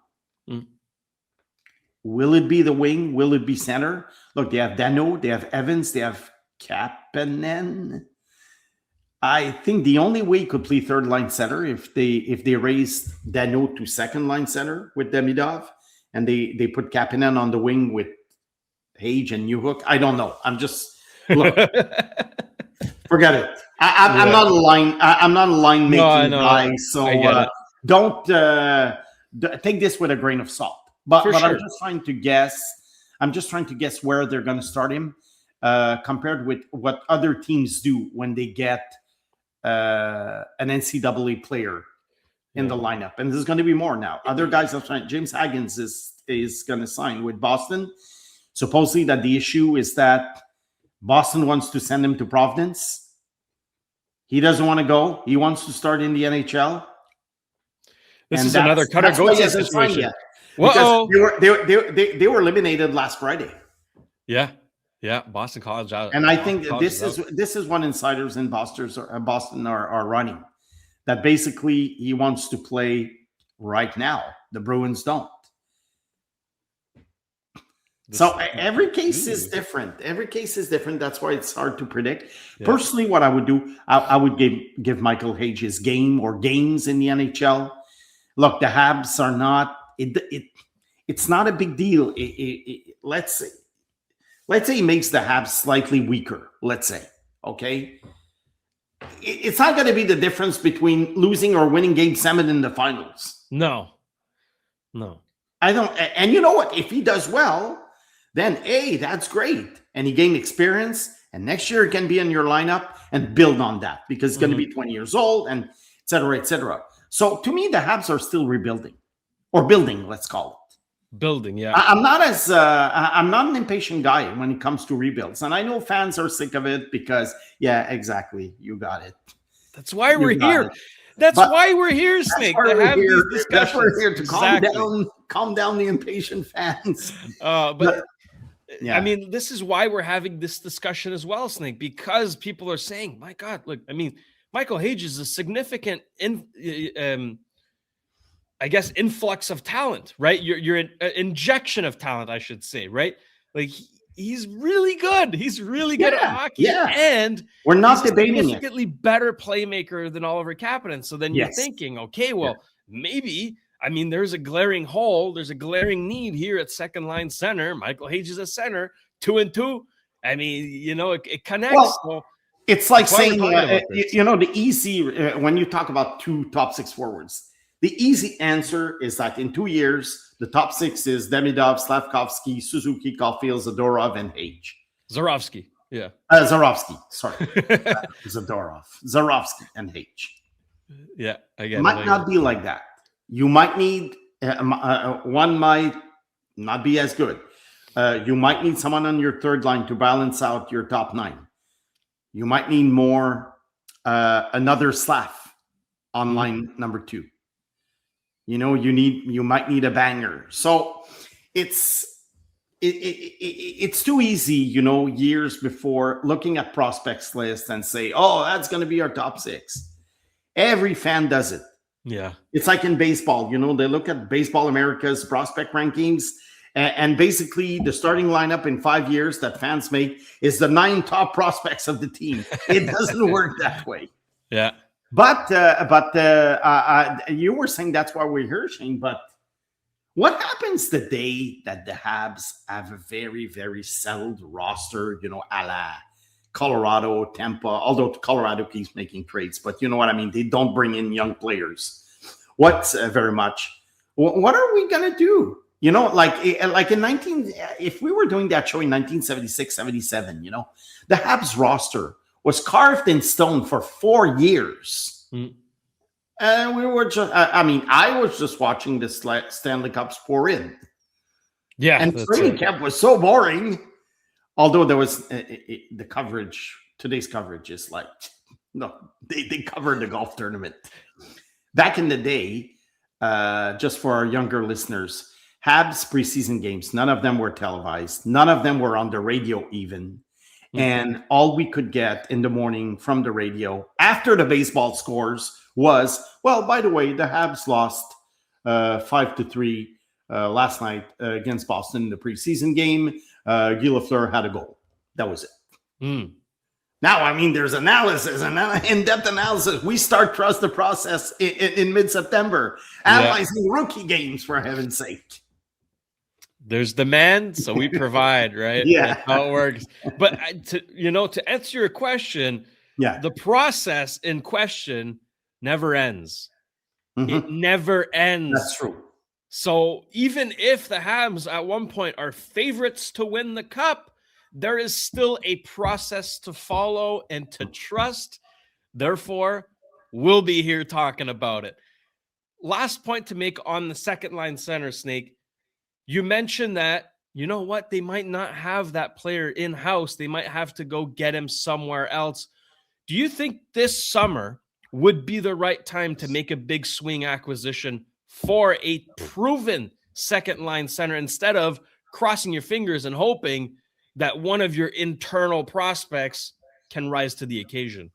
[SPEAKER 4] Will it be the wing? Will it be center? Look, they have Dano, they have Evans, they have Kapanen. I think the only way he could play third line center if they raise Dano to second line center with Demidov and they put Kapanen on the wing with Hage and Newhook. I don't know. I'm just look. Forget it. I'm not a line. I'm not a line making guy. So don't take this with a grain of salt. But sure. I'm just trying to guess. I'm just trying to guess where they're going to start him. Compared with what other teams do when they get an NCAA player in the lineup. And there's going to be more now. Other guys have signed. James Haggins is going to sign with Boston. Supposedly that the issue is that Boston wants to send him to Providence. He doesn't want to go. He wants to start in the NHL.
[SPEAKER 1] This is another Cutter Gauthier situation.
[SPEAKER 4] Because they were eliminated last Friday.
[SPEAKER 1] Yeah. Yeah, Boston College out.
[SPEAKER 4] And I think this is what insiders in Boston are running. That basically he wants to play right now. The Bruins don't. So every case is different. Every case is different. That's why it's hard to predict.
[SPEAKER 1] Yeah.
[SPEAKER 4] Personally, what I would do, I would give Michael Hage his game or games in the NHL. Look, the Habs are not. It's not a big deal. Let's say he makes the Habs slightly weaker. Let's say, okay. It's not going to be the difference between losing or winning Game 7 in the finals.
[SPEAKER 1] No.
[SPEAKER 4] I don't. And you know what? If he does well, then that's great. And he gained experience. And next year it can be in your lineup and build on that because it's going to be 20 years old and et cetera, et cetera. So to me, the Habs are still rebuilding or building, let's call it.
[SPEAKER 1] Building, yeah.
[SPEAKER 4] I'm not an impatient guy when it comes to rebuilds. And I know fans are sick of it because, yeah, exactly. You got it.
[SPEAKER 1] That's why we're here. That's why we're here, Snake.
[SPEAKER 4] That's why we're here to calm down the impatient fans.
[SPEAKER 1] Yeah. I mean, this is why we're having this discussion as well, Snake, because people are saying, my God, look, I mean, Michael Hage is a significant, influx of talent, right? You're an injection of talent, I should say, right? Like, he's really good. He's really good at hockey. Yeah. And
[SPEAKER 4] we're not debating it.
[SPEAKER 1] Significantly better playmaker than Oliver Kapanen. So then you're thinking, okay, well, maybe, I mean, there's a glaring hole. There's a glaring need here at second line center. Michael Hage is a center, 2-2. I mean, it connects.
[SPEAKER 4] Well, it's like saying, the easy, when you talk about two top six forwards, the easy answer is that in 2 years, the top six is Demidov, Slavkovski, Suzuki, Caulfield, Zadorov, and Hage.
[SPEAKER 1] Zarovsky, yeah.
[SPEAKER 4] Zarovsky, sorry. Zadorov, Zarovsky, and Hage.
[SPEAKER 1] Yeah, I get
[SPEAKER 4] it. Might not be like that. You might need, one might not be as good. You might need someone on your third line to balance out your top nine. You might need more, another Slav on line number 2. You might need a banger. So it's too easy, years before looking at prospects list and say, oh, that's going to be our top 6. Every fan does it.
[SPEAKER 1] Yeah.
[SPEAKER 4] It's like in baseball, they look at Baseball America's prospect rankings and basically the starting lineup in 5 years that fans make is the 9 top prospects of the team. It doesn't work that way.
[SPEAKER 1] Yeah.
[SPEAKER 4] But you were saying that's why we're here, Shayne. But what happens the day that the Habs have a very, very settled roster, a la Colorado, Tampa, although Colorado keeps making trades, but you know what I mean? They don't bring in young players. Very much. What are we going to do? If we were doing that show in 1976, 77, the Habs roster was carved in stone for 4 years. And we were just, I was just watching the Stanley Cups pour in.
[SPEAKER 1] Yeah.
[SPEAKER 4] And training camp was so boring. Although there was the coverage, today's coverage is like, no, they covered the golf tournament. Back in the day, just for our younger listeners, Habs preseason games, none of them were televised. None of them were on the radio even. And all we could get in the morning from the radio after the baseball scores was, well, by the way, the Habs lost 5-3 last night against Boston in the preseason game. Guy Lafleur had a goal. That was it. Now, there's analysis, an in-depth analysis. We start Trust the Process in mid-September, analyzing rookie games, for heaven's sake.
[SPEAKER 1] There's demand, so we provide, right?
[SPEAKER 4] Yeah.
[SPEAKER 1] That's how it works. But to answer your question, the process in question never ends. It never ends.
[SPEAKER 4] That's true.
[SPEAKER 1] So even if the Habs at one point are favorites to win the cup, there is still a process to follow and to trust. Therefore, we'll be here talking about it. Last point to make on the second line center, Snake. You mentioned that, they might not have that player in-house. They might have to go get him somewhere else. Do you think this summer would be the right time to make a big swing acquisition for a proven second line center instead of crossing your fingers and hoping that one of your internal prospects can rise to the occasion?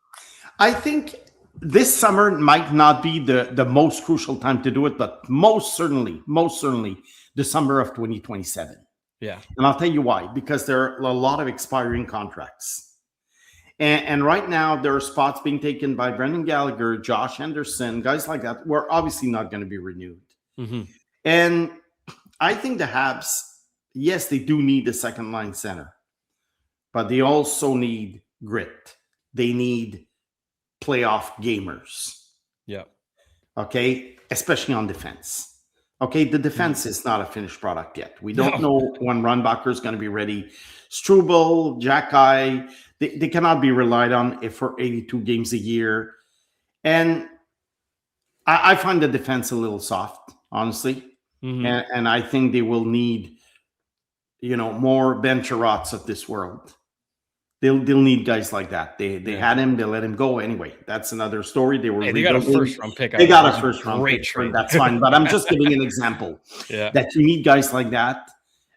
[SPEAKER 4] I think this summer might not be the most crucial time to do it, but most certainly the summer of 2027.
[SPEAKER 1] Yeah.
[SPEAKER 4] And I'll tell you why. Because there are a lot of expiring contracts. And right now, there are spots being taken by Brendan Gallagher, Josh Anderson, guys like that, who are obviously not going to be renewed.
[SPEAKER 1] Mm-hmm.
[SPEAKER 4] And I think the Habs, yes, they do need a second line center, but they also need grit. They need playoff gamers.
[SPEAKER 1] Yeah.
[SPEAKER 4] Okay. Especially on defense. Okay. The defense is not a finished product yet. We don't know when Runbacher is going to be ready. Struble, Jacky, they cannot be relied on for 82 games a year. And I find the defense a little soft, honestly.
[SPEAKER 1] Mm-hmm.
[SPEAKER 4] And I think they will need, more Ben Chirots of this world. They'll need guys like that. They had him. They let him go anyway. That's another story.
[SPEAKER 1] They got a first-round pick.
[SPEAKER 4] They got a first-round pick.
[SPEAKER 1] Trade.
[SPEAKER 4] That's fine. But I'm just giving an example that you need guys like that.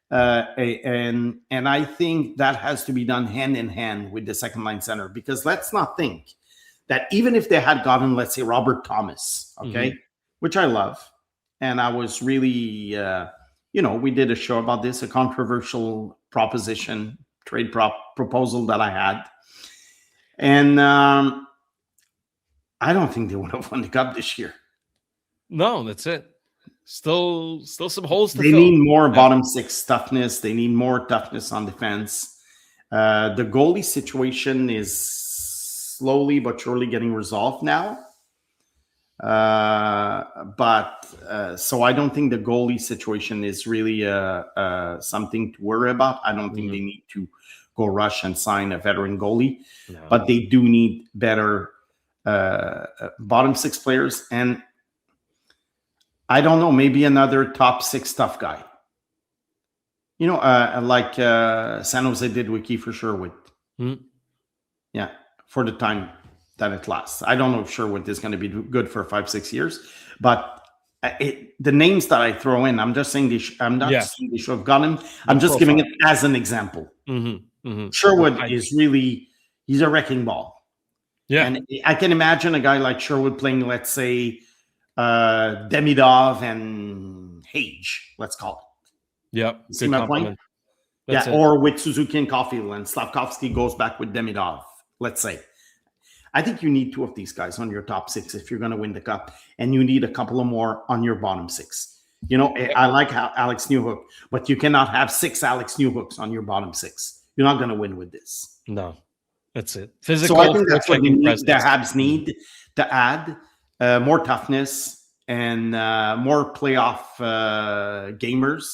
[SPEAKER 4] And I think that has to be done hand in hand with the second line center, because let's not think that even if they had gotten, let's say, Robert Thomas, which I love, and I was really, we did a show about this, a controversial proposition, trade proposal that I had. And I don't think they would have won the cup this year.
[SPEAKER 1] No, that's it. Still some holes to
[SPEAKER 4] fill. They need more bottom six toughness. They need more toughness on defense. The goalie situation is slowly but surely getting resolved now. So I don't think the goalie situation is really something to worry about. I don't think they need to go rush and sign a veteran goalie, but they do need better bottom six players. And I don't know, maybe another top six tough guy. Like San Jose did with Kiefer Sherwood. Yeah, for the time that it lasts. I don't know if Sherwood is going to be good for 5-6 years, but the names that I throw in, I'm just saying I'm not saying they should have gotten him. I'm just giving it as an example. Sherwood is really, he's a wrecking ball. Yeah. And I can imagine a guy like Sherwood playing, let's say, Demidov and Hage, let's call it.
[SPEAKER 1] Yeah.
[SPEAKER 4] See my point? Yeah. Or with Suzuki and Caulfield, and Slavkovski goes back with Demidov, let's say. I think you need two of these guys on your top six if you're going to win the cup, and you need a couple of more on your bottom six. I like Alex Newhook, but you cannot have 6 Alex Newhooks on your bottom six. You're not going to win with this.
[SPEAKER 1] No, that's it. Physical.
[SPEAKER 4] So I think that's what the Habs need to add more toughness and more playoff gamers,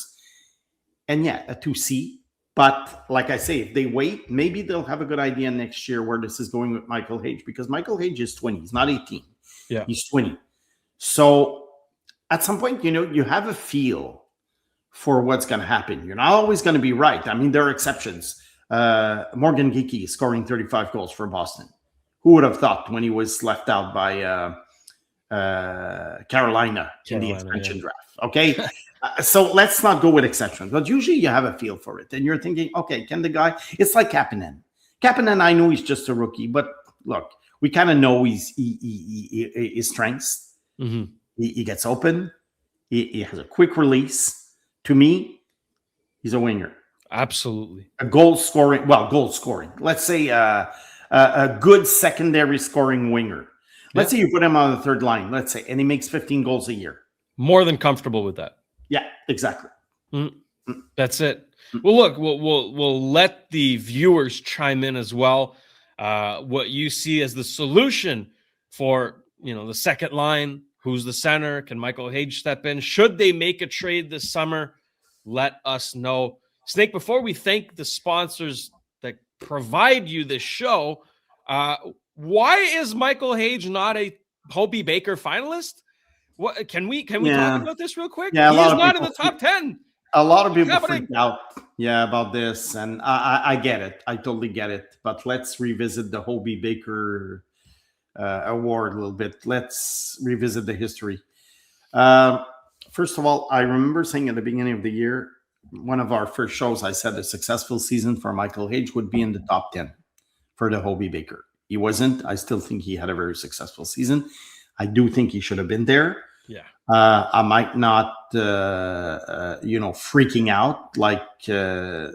[SPEAKER 4] and a 2C. But like I say, if they wait, maybe they'll have a good idea next year where this is going with Michael Hage, because Michael Hage is 20. He's not 18. Yeah, he's 20. So at some point, you have a feel for what's going to happen. You're not always going to be right. I mean, there are exceptions. Morgan Geekie is scoring 35 goals for Boston. Who would have thought when he was left out by Carolina in the expansion draft? Okay. So let's not go with exceptions, but usually you have a feel for it. And you're thinking, okay, can the guy, it's like Kapanen. Kapanen, I know he's just a rookie, but look, we kind of know his strengths. He gets open. He has a quick release. To me, he's a winger.
[SPEAKER 1] Absolutely.
[SPEAKER 4] A goal scoring. Let's say a good secondary scoring winger. Let's say you put him on the third line, let's say, and he makes 15 goals a year.
[SPEAKER 1] More than comfortable with that.
[SPEAKER 4] Yeah, exactly.
[SPEAKER 1] That's it. Well, look, we'll let the viewers chime in as well. What you see as the solution for the second line? Who's the center? Can Michael Hage step in? Should they make a trade this summer? Let us know. Snake, before we thank the sponsors that provide you this show, why is Michael Hage not a Hobie Baker finalist? What can we talk about this real quick?
[SPEAKER 4] Yeah,
[SPEAKER 1] he's not in the top 10.
[SPEAKER 4] A lot of people freaked out, about this, and I get it. I totally get it. But let's revisit the Hobie Baker award a little bit. Let's revisit the history. First of all, I remember saying at the beginning of the year, one of our first shows, I said a successful season for Michael Hage would be in the top 10 for the Hobie Baker. He wasn't. I still think he had a very successful season. I do think he should have been there.
[SPEAKER 1] Yeah.
[SPEAKER 4] I might not, freaking out like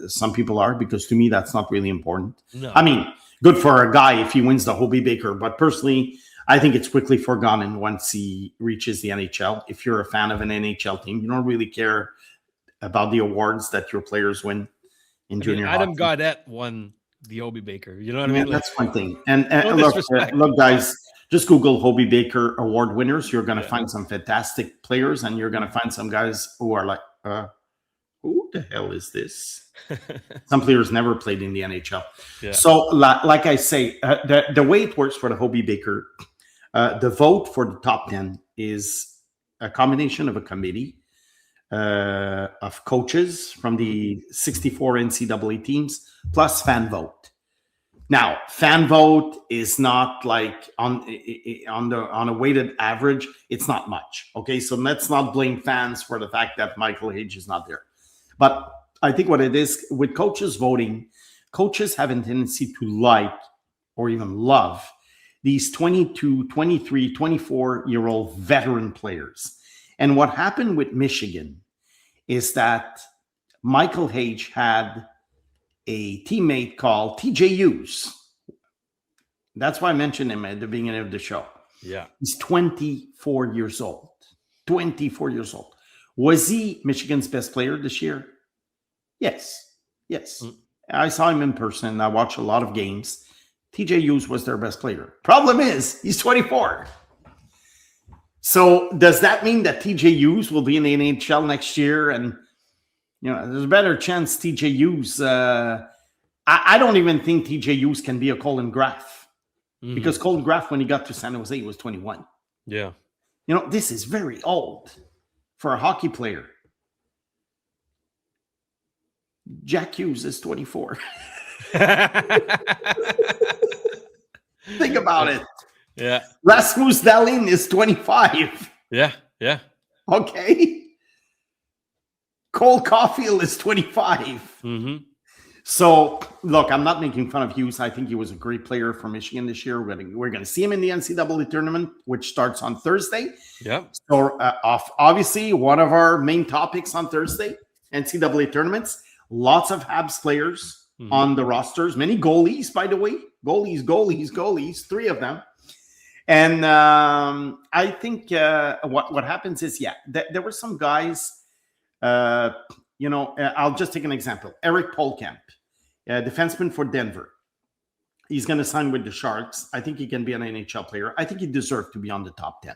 [SPEAKER 4] some people are, because to me, that's not really important.
[SPEAKER 1] No.
[SPEAKER 4] I mean, good for a guy if he wins the Hobie Baker, but personally, I think it's quickly forgotten once he reaches the NHL. If you're a fan of an NHL team, you don't really care about the awards that your players win in junior
[SPEAKER 1] Adam
[SPEAKER 4] hockey.
[SPEAKER 1] Gaudette won the Hobie Baker. You know what I mean?
[SPEAKER 4] That's one thing. And
[SPEAKER 1] No
[SPEAKER 4] look, guys, just Google Hobie Baker award winners. You're going to find some fantastic players, and you're going to find some guys who are like, who the hell is this? Some players never played in the NHL.
[SPEAKER 1] Yeah.
[SPEAKER 4] So, like I say, the way it works for the Hobie Baker, the vote for the top 10 is a combination of a committee of coaches from the 64 NCAA teams plus fan vote. Now, fan vote is not like on a weighted average. It's not much. Okay, so let's not blame fans for the fact that Michael Hage is not there. But I think what it is with coaches voting, coaches have a tendency to like or even love these 22, 23, 24-year-old veteran players. And what happened with Michigan is that Michael Hage had a teammate called TJ Hughes. That's why I mentioned him at the beginning of the show.
[SPEAKER 1] Yeah.
[SPEAKER 4] He's 24 years old. 24 years old. Was he Michigan's best player this year? Yes. I saw him in person. I watched a lot of games. TJ Hughes was their best player. Problem is, he's 24. So does that mean that TJ Hughes will be in the NHL next year? And there's a better chance TJ Hughes. I don't even think TJ Hughes can be a Colin Graff, because Colin Graff, when he got to San Jose, he was 21.
[SPEAKER 1] Yeah.
[SPEAKER 4] This is very old for a hockey player. Jack Hughes is 24. Think about it.
[SPEAKER 1] Yeah.
[SPEAKER 4] Rasmus Dahlin is 25.
[SPEAKER 1] Yeah.
[SPEAKER 4] Okay. Cole Caulfield is 25.
[SPEAKER 1] Mm-hmm.
[SPEAKER 4] So, look, I'm not making fun of Hughes. I think he was a great player for Michigan this year. We're going to see him in the NCAA tournament, which starts on Thursday.
[SPEAKER 1] Yeah.
[SPEAKER 4] So, obviously, one of our main topics on Thursday, NCAA tournaments. Lots of Habs players on the rosters. Many goalies, by the way. Goalies. 3 of them. And I think what happens is, there were some guys, I'll just take an example. Eric Polkamp, defenseman for Denver. He's going to sign with the Sharks. I think he can be an NHL player. I think he deserves to be on the top 10.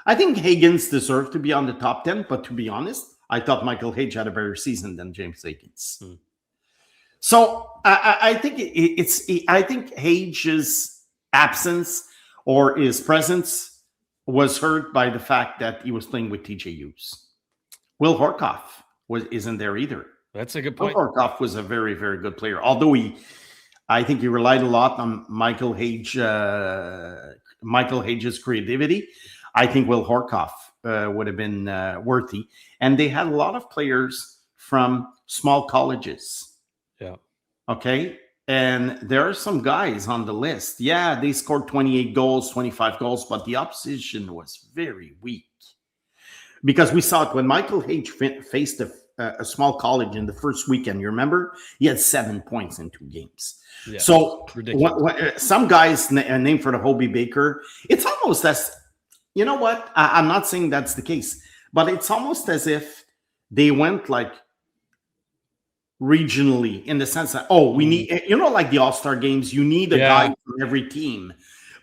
[SPEAKER 4] I think Higgins deserved to be on the top 10, but to be honest, I thought Michael Hage had a better season than James Higgins. So I think I think Hage's absence or his presence was hurt by the fact that he was playing with TJ Hughes. Will Horkoff isn't there either.
[SPEAKER 1] That's a good point.
[SPEAKER 4] Will Horkoff was a very, very good player, although I think he relied a lot on Michael Hage's creativity. I think Will Horkoff would have been worthy. And they had a lot of players from small colleges.
[SPEAKER 1] Yeah.
[SPEAKER 4] Okay. And there are some guys on the list. Yeah, they scored 28 goals, 25 goals, but the opposition was very weak. Because we saw it when Michael Hage faced a small college in the first weekend. You remember? He had 7 points in 2 games. Yeah, so some guys named for the Hobie Baker, it's almost as, you know what? I'm not saying that's the case, but it's almost as if they went like regionally, in the sense that, we need, like the All-Star games, you need a guy from every team.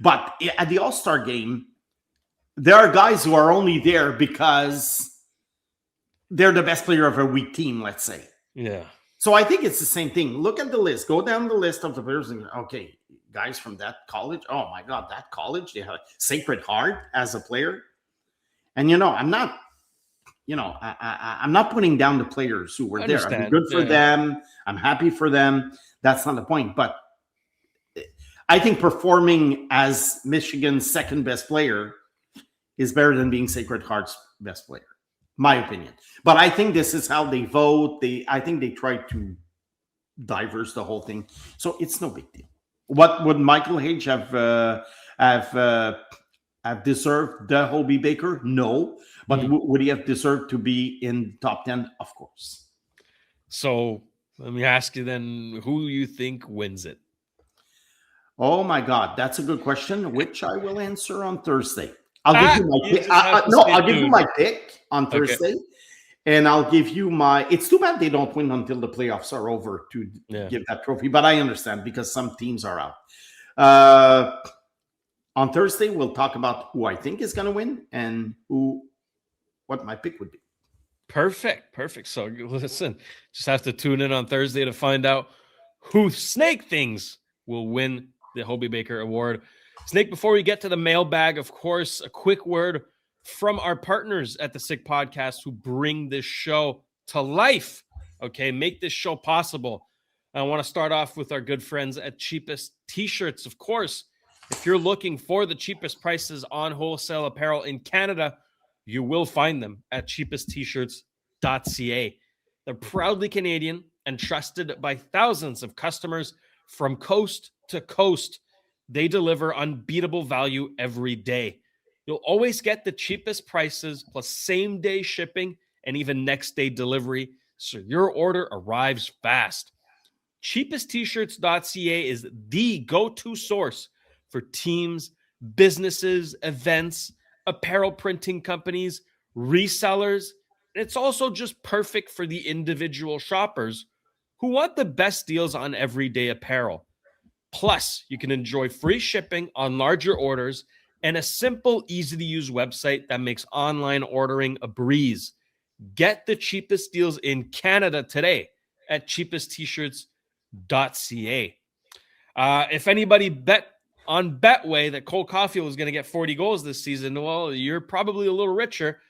[SPEAKER 4] But at the All-Star game, there are guys who are only there because they're the best player of a weak team, let's say.
[SPEAKER 1] Yeah.
[SPEAKER 4] So I think it's the same thing. Look at the list. Go down the list of the players and, okay, guys from that college. Oh, my God, that college. They have a Sacred Heart as a player. And, I'm not, I'm not putting down the players who were there. I'm good for them. I'm happy for them. That's not the point. But I think performing as Michigan's second best player is better than being Sacred Heart's best player, my opinion. But I think this is how they vote. I think they try to diverse the whole thing. So it's no big deal. What would Michael Hage have have deserved the Hobie Baker? No. But would he have deserved to be in top 10? Of course.
[SPEAKER 1] So let me ask you then, who you think wins it?
[SPEAKER 4] Oh my God, that's a good question, which I will answer on Thursday. I'll give you my pick. I'll give you my pick on Thursday, and I'll give you my. It's too bad they don't win until the playoffs are over to give that trophy, but I understand because some teams are out. On Thursday, we'll talk about who I think is going to win and what my pick would be.
[SPEAKER 1] Perfect. So listen, just have to tune in on Thursday to find out who Snake thinks will win the Hobie Baker Award. Snake, before we get to the mailbag, of course, a quick word from our partners at the Sick Podcast who bring this show to life, okay? Make this show possible. I want to start off with our good friends at Cheapest T-Shirts. Of course, if you're looking for the cheapest prices on wholesale apparel in Canada, you will find them at cheapesttshirts.ca. They're proudly Canadian and trusted by thousands of customers from coast to coast. They deliver unbeatable value every day. You'll always get the cheapest prices plus same-day shipping and even next-day delivery, so your order arrives fast. Cheapesttshirts.ca is the go-to source for teams, businesses, events, apparel printing companies, resellers. It's also just perfect for the individual shoppers who want the best deals on everyday apparel. Plus, you can enjoy free shipping on larger orders and a simple, easy-to-use website that makes online ordering a breeze. Get the cheapest deals in Canada today at cheapesttshirts.ca. If anybody bet on Betway that Cole Caulfield was going to get 40 goals this season, well, you're probably a little richer.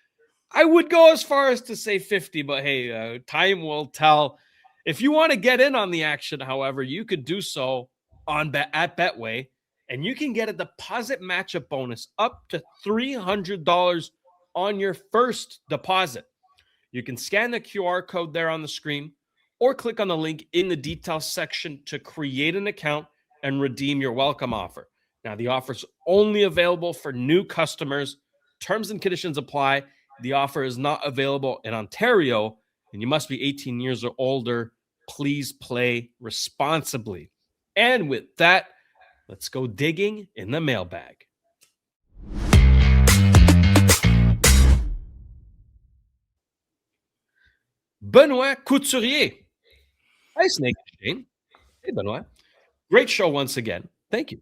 [SPEAKER 1] I would go as far as to say 50, but hey, time will tell. If you want to get in on the action, however, you could do so at Betway, and you can get a deposit matchup bonus up to $300 on your first deposit. You can scan the QR code there on the screen or click on the link in the details section to create an account and redeem your welcome offer. Now, the offer is only available for new customers. Terms and conditions apply. The offer is not available in Ontario, and you must be 18 years or older. Please play responsibly. And with that, let's go digging in the mailbag. Benoit Couturier. Hi, Snake and Shayne. Hey, Benoit. Great show once again. Thank you.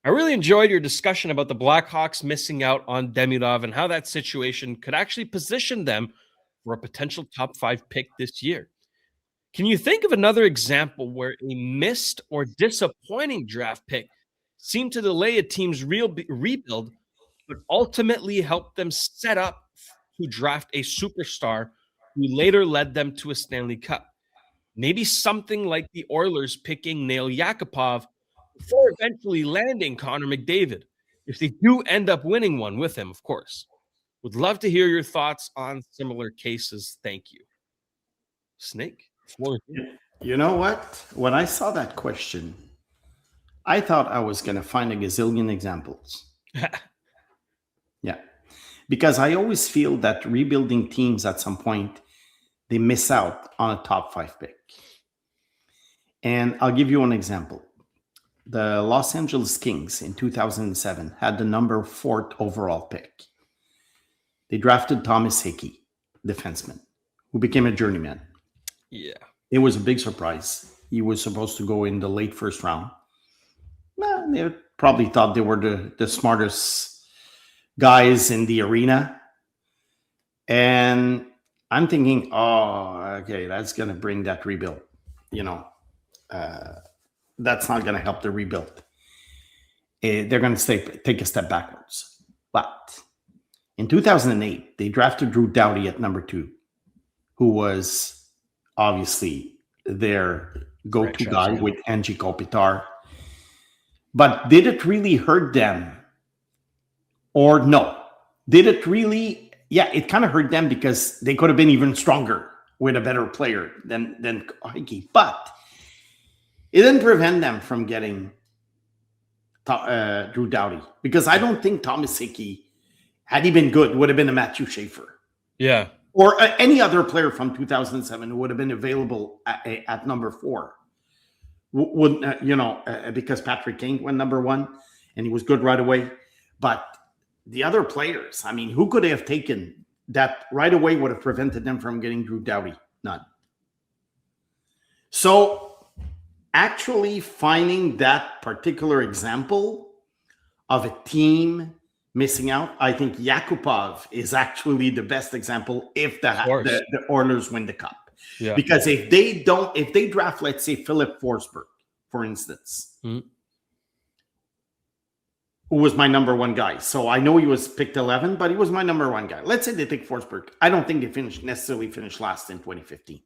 [SPEAKER 1] I really enjoyed your discussion about the Blackhawks missing out on Demidov and how that situation could actually position them for a potential top 5 pick this year. Can you think of another example where a missed or disappointing draft pick seemed to delay a team's rebuild, but ultimately helped them set up to draft a superstar who later led them to a Stanley Cup? Maybe something like the Oilers picking Nail Yakupov before eventually landing Connor McDavid, if they do end up winning one with him, of course. Would love to hear your thoughts on similar cases. Thank you. Snake?
[SPEAKER 4] You know what? When I saw that question, I thought I was going to find a gazillion examples. Yeah. Because I always feel that rebuilding teams at some point, they miss out on a top 5 pick. And I'll give you an example. The Los Angeles Kings in 2007 had the number 4th overall pick. They drafted Thomas Hickey, defenseman, who became a journeyman.
[SPEAKER 1] Yeah.
[SPEAKER 4] It was a big surprise. He was supposed to go in the late first round. Well, they probably thought they were the smartest guys in the arena. And I'm thinking, oh, okay, that's going to bring that rebuild. That's not going to help the rebuild. They're going to take a step backwards. But in 2008, they drafted Drew Doughty at number 2, who was obviously their go-to guy with Angie Kopitar. But did it really hurt them? Or no? Did it really? Yeah, it kind of hurt them because they could have been even stronger with a better player than Hickey. But it didn't prevent them from getting Drew Doughty, because I don't think Thomas Hickey, had he been good, would have been a Matthew Schaefer.
[SPEAKER 1] Yeah.
[SPEAKER 4] Or any other player from 2007 who would have been available at number 4. Because Patrick Kane went number 1 and he was good right away. But the other players, I mean, who could they have taken that right away would have prevented them from getting Drew Doughty? None. So actually finding that particular example of a team missing out, I think Yakupov is actually the best example if the Oilers win the Cup.
[SPEAKER 1] Yeah.
[SPEAKER 4] Because if they draft, let's say, Philip Forsberg, for instance, who was my number 1 guy. So I know he was picked 11, but he was my number 1 guy. Let's say they take Forsberg. I don't think they necessarily finish last in 2015.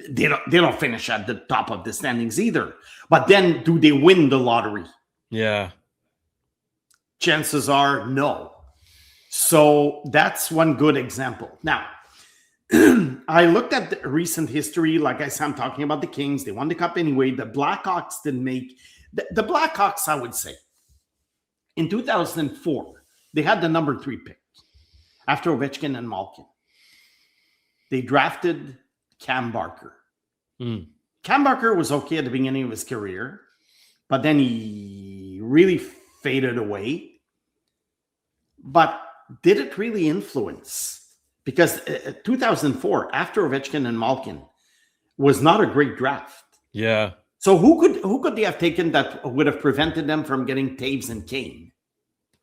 [SPEAKER 4] They don't finish at the top of the standings either. But then do they win the lottery?
[SPEAKER 1] Yeah.
[SPEAKER 4] Chances are no. So that's one good example. Now, I looked at the recent history. Like I said, I'm talking about the Kings. They won the Cup anyway. The Blackhawks didn't make... The Blackhawks, I would say, in 2004, they had the number 3 pick after Ovechkin and Malkin. They drafted Cam Barker. Cam Barker was okay at the beginning of his career, but then he really faded away. But did it really influence? Because 2004, after Ovechkin and Malkin, was not a great draft.
[SPEAKER 1] Yeah.
[SPEAKER 4] So who could they have taken that would have prevented them from getting Taves and Kane?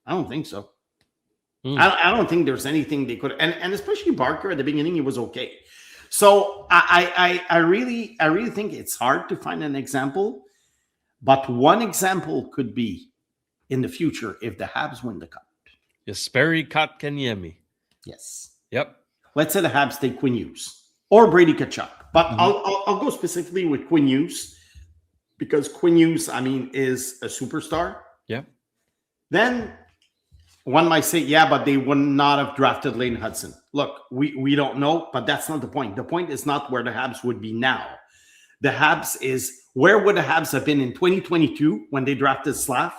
[SPEAKER 4] I don't think so. I don't think there's anything they could, and especially Barker at the beginning, he was okay. So I really think it's hard to find an example, but one example could be in the future if the Habs win the Cup.
[SPEAKER 1] Jesperi Kotkaniemi.
[SPEAKER 4] Yes.
[SPEAKER 1] Yep.
[SPEAKER 4] Let's say the Habs take Quinn Hughes or Brady Tkachuk, but I'll go specifically with Quinn Hughes because Quinn Hughes, I mean, is a superstar.
[SPEAKER 1] Yep.
[SPEAKER 4] Then one might say, yeah, but they would not have drafted Lane Hudson. Look, we don't know, but that's not the point. The point is not where the Habs would be now. The Habs is, where would the Habs have been in 2022 when they drafted Slav?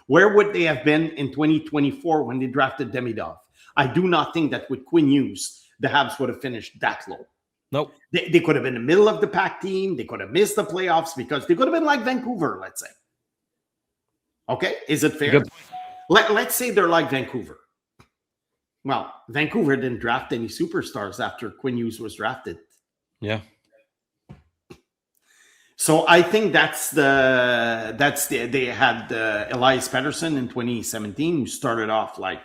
[SPEAKER 4] Where would they have been in 2024 when they drafted Demidov? I do not think that with Quinn Hughes, the Habs would have finished that low.
[SPEAKER 1] Nope.
[SPEAKER 4] They could have been in the middle of the pack team. They could have missed the playoffs because they could have been like Vancouver, let's say. Okay, is it fair? Let's say they're like Vancouver. Well, Vancouver didn't draft any superstars after Quinn Hughes was drafted.
[SPEAKER 1] Yeah.
[SPEAKER 4] So I think they had Elias Pettersson in 2017 who started off like,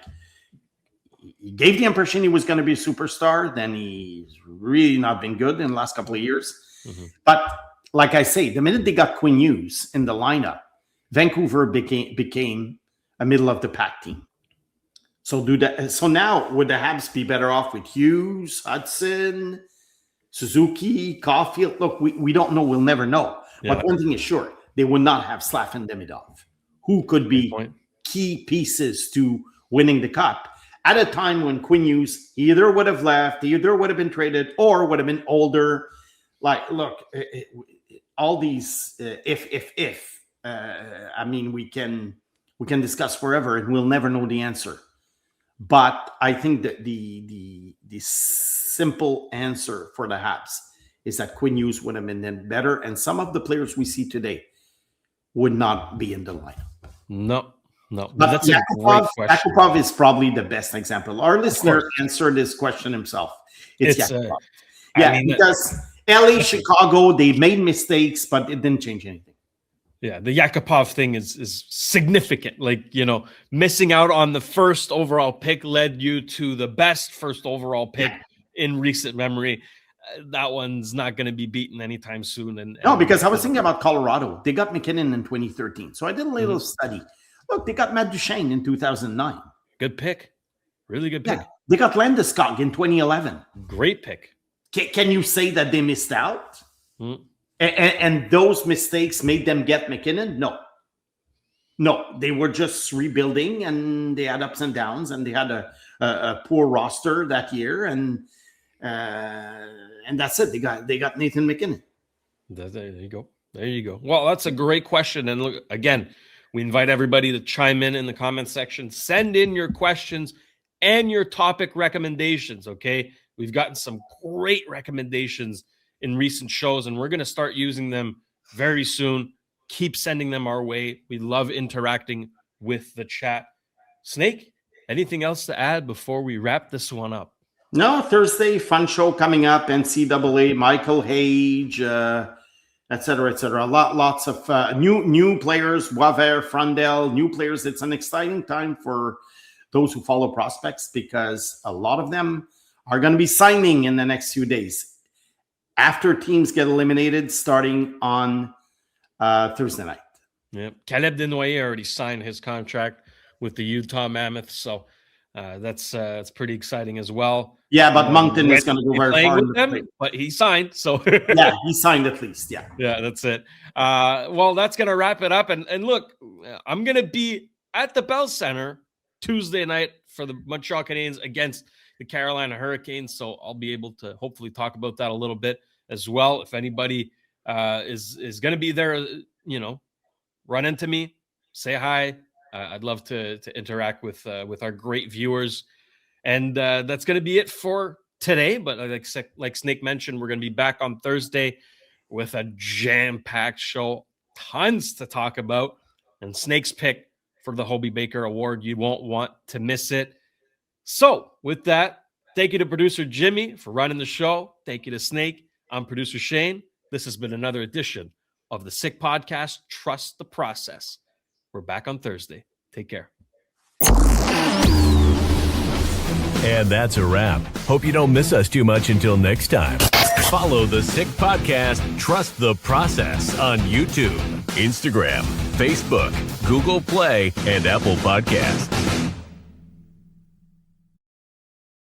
[SPEAKER 4] he gave the impression he was going to be a superstar. Then he's really not been good in the last couple of years. But like I say, the minute they got Quinn Hughes in the lineup, Vancouver became a middle of the pack team. So now would the Habs be better off with Hughes, Hudson, Suzuki, Caulfield? Look, we don't know. We'll never know. Yeah. But one thing is sure, they would not have Slav and Demidov, who could be key pieces to winning the Cup at a time when Quinn Hughes either would have left, either would have been traded, or would have been older. Like, look, all these if. I mean, we can discuss forever and we'll never know the answer. But I think that the simple answer for the Habs is that Quinn Hughes would have been better, and some of the players we see today would not be in the lineup.
[SPEAKER 1] No.
[SPEAKER 4] But
[SPEAKER 1] that's a great question.
[SPEAKER 4] Yakupov is probably the best example. Our listener answered this question himself. It's Yakupov. Because LA, Chicago, they made mistakes, but it didn't change anything.
[SPEAKER 1] Yeah, the Yakupov thing is significant. Like, missing out on the first overall pick led you to the best first overall pick in recent memory. That one's not going to be beaten anytime soon.
[SPEAKER 4] No, because I was thinking about Colorado. They got McKinnon in 2013. So I did a little study. Look, they got Matt Duchene in 2009.
[SPEAKER 1] Good pick. Really good pick.
[SPEAKER 4] Yeah. They got Landeskog in 2011.
[SPEAKER 1] Great pick.
[SPEAKER 4] Can you say that they missed out? And those mistakes made them get McKinnon? No, they were just rebuilding, and they had ups and downs, and they had a poor roster that year, and that's it. They got Nathan McKinnon.
[SPEAKER 1] There you go. Well, that's a great question, and look again. We invite everybody to chime in the comment section. Send in your questions and your topic recommendations, okay? We've gotten some great recommendations in recent shows, and we're going to start using them very soon. Keep sending them our way. We love interacting with the chat. Snake, anything else to add before we wrap this one up?
[SPEAKER 4] No, Thursday, fun show coming up, NCAA, Michael Hage, et cetera, et cetera. Lots of new players, Boisvert, Frondel, new players. It's an exciting time for those who follow prospects because a lot of them are going to be signing in the next few days after teams get eliminated starting on Thursday night.
[SPEAKER 1] Yep. Caleb Desnoyers already signed his contract with the Utah Mammoth, so that's pretty exciting as well.
[SPEAKER 4] Yeah, but Moncton is going to go very far
[SPEAKER 1] with them, but he signed, so
[SPEAKER 4] yeah, he signed at least. Yeah,
[SPEAKER 1] that's it. Well, that's going to wrap it up. And look, I'm going to be at the Bell Center Tuesday night for the Montreal Canadiens against the Carolina Hurricanes, so I'll be able to hopefully talk about that a little bit as well. If anybody is going to be there, run into me, say hi. I'd love to interact with our great viewers. And that's going to be it for today. But like Snake mentioned, we're going to be back on Thursday with a jam-packed show. Tons to talk about. And Snake's pick for the Hobie Baker Award. You won't want to miss it. So with that, thank you to producer Jimmy for running the show. Thank you to Snake. I'm producer Shayne. This has been another edition of the Sick Podcast. Trust the process. We're back on Thursday. Take care.
[SPEAKER 2] And that's a wrap. Hope you don't miss us too much until next time. Follow the Sick Podcast, Trust the Process on YouTube, Instagram, Facebook, Google Play, and Apple Podcasts.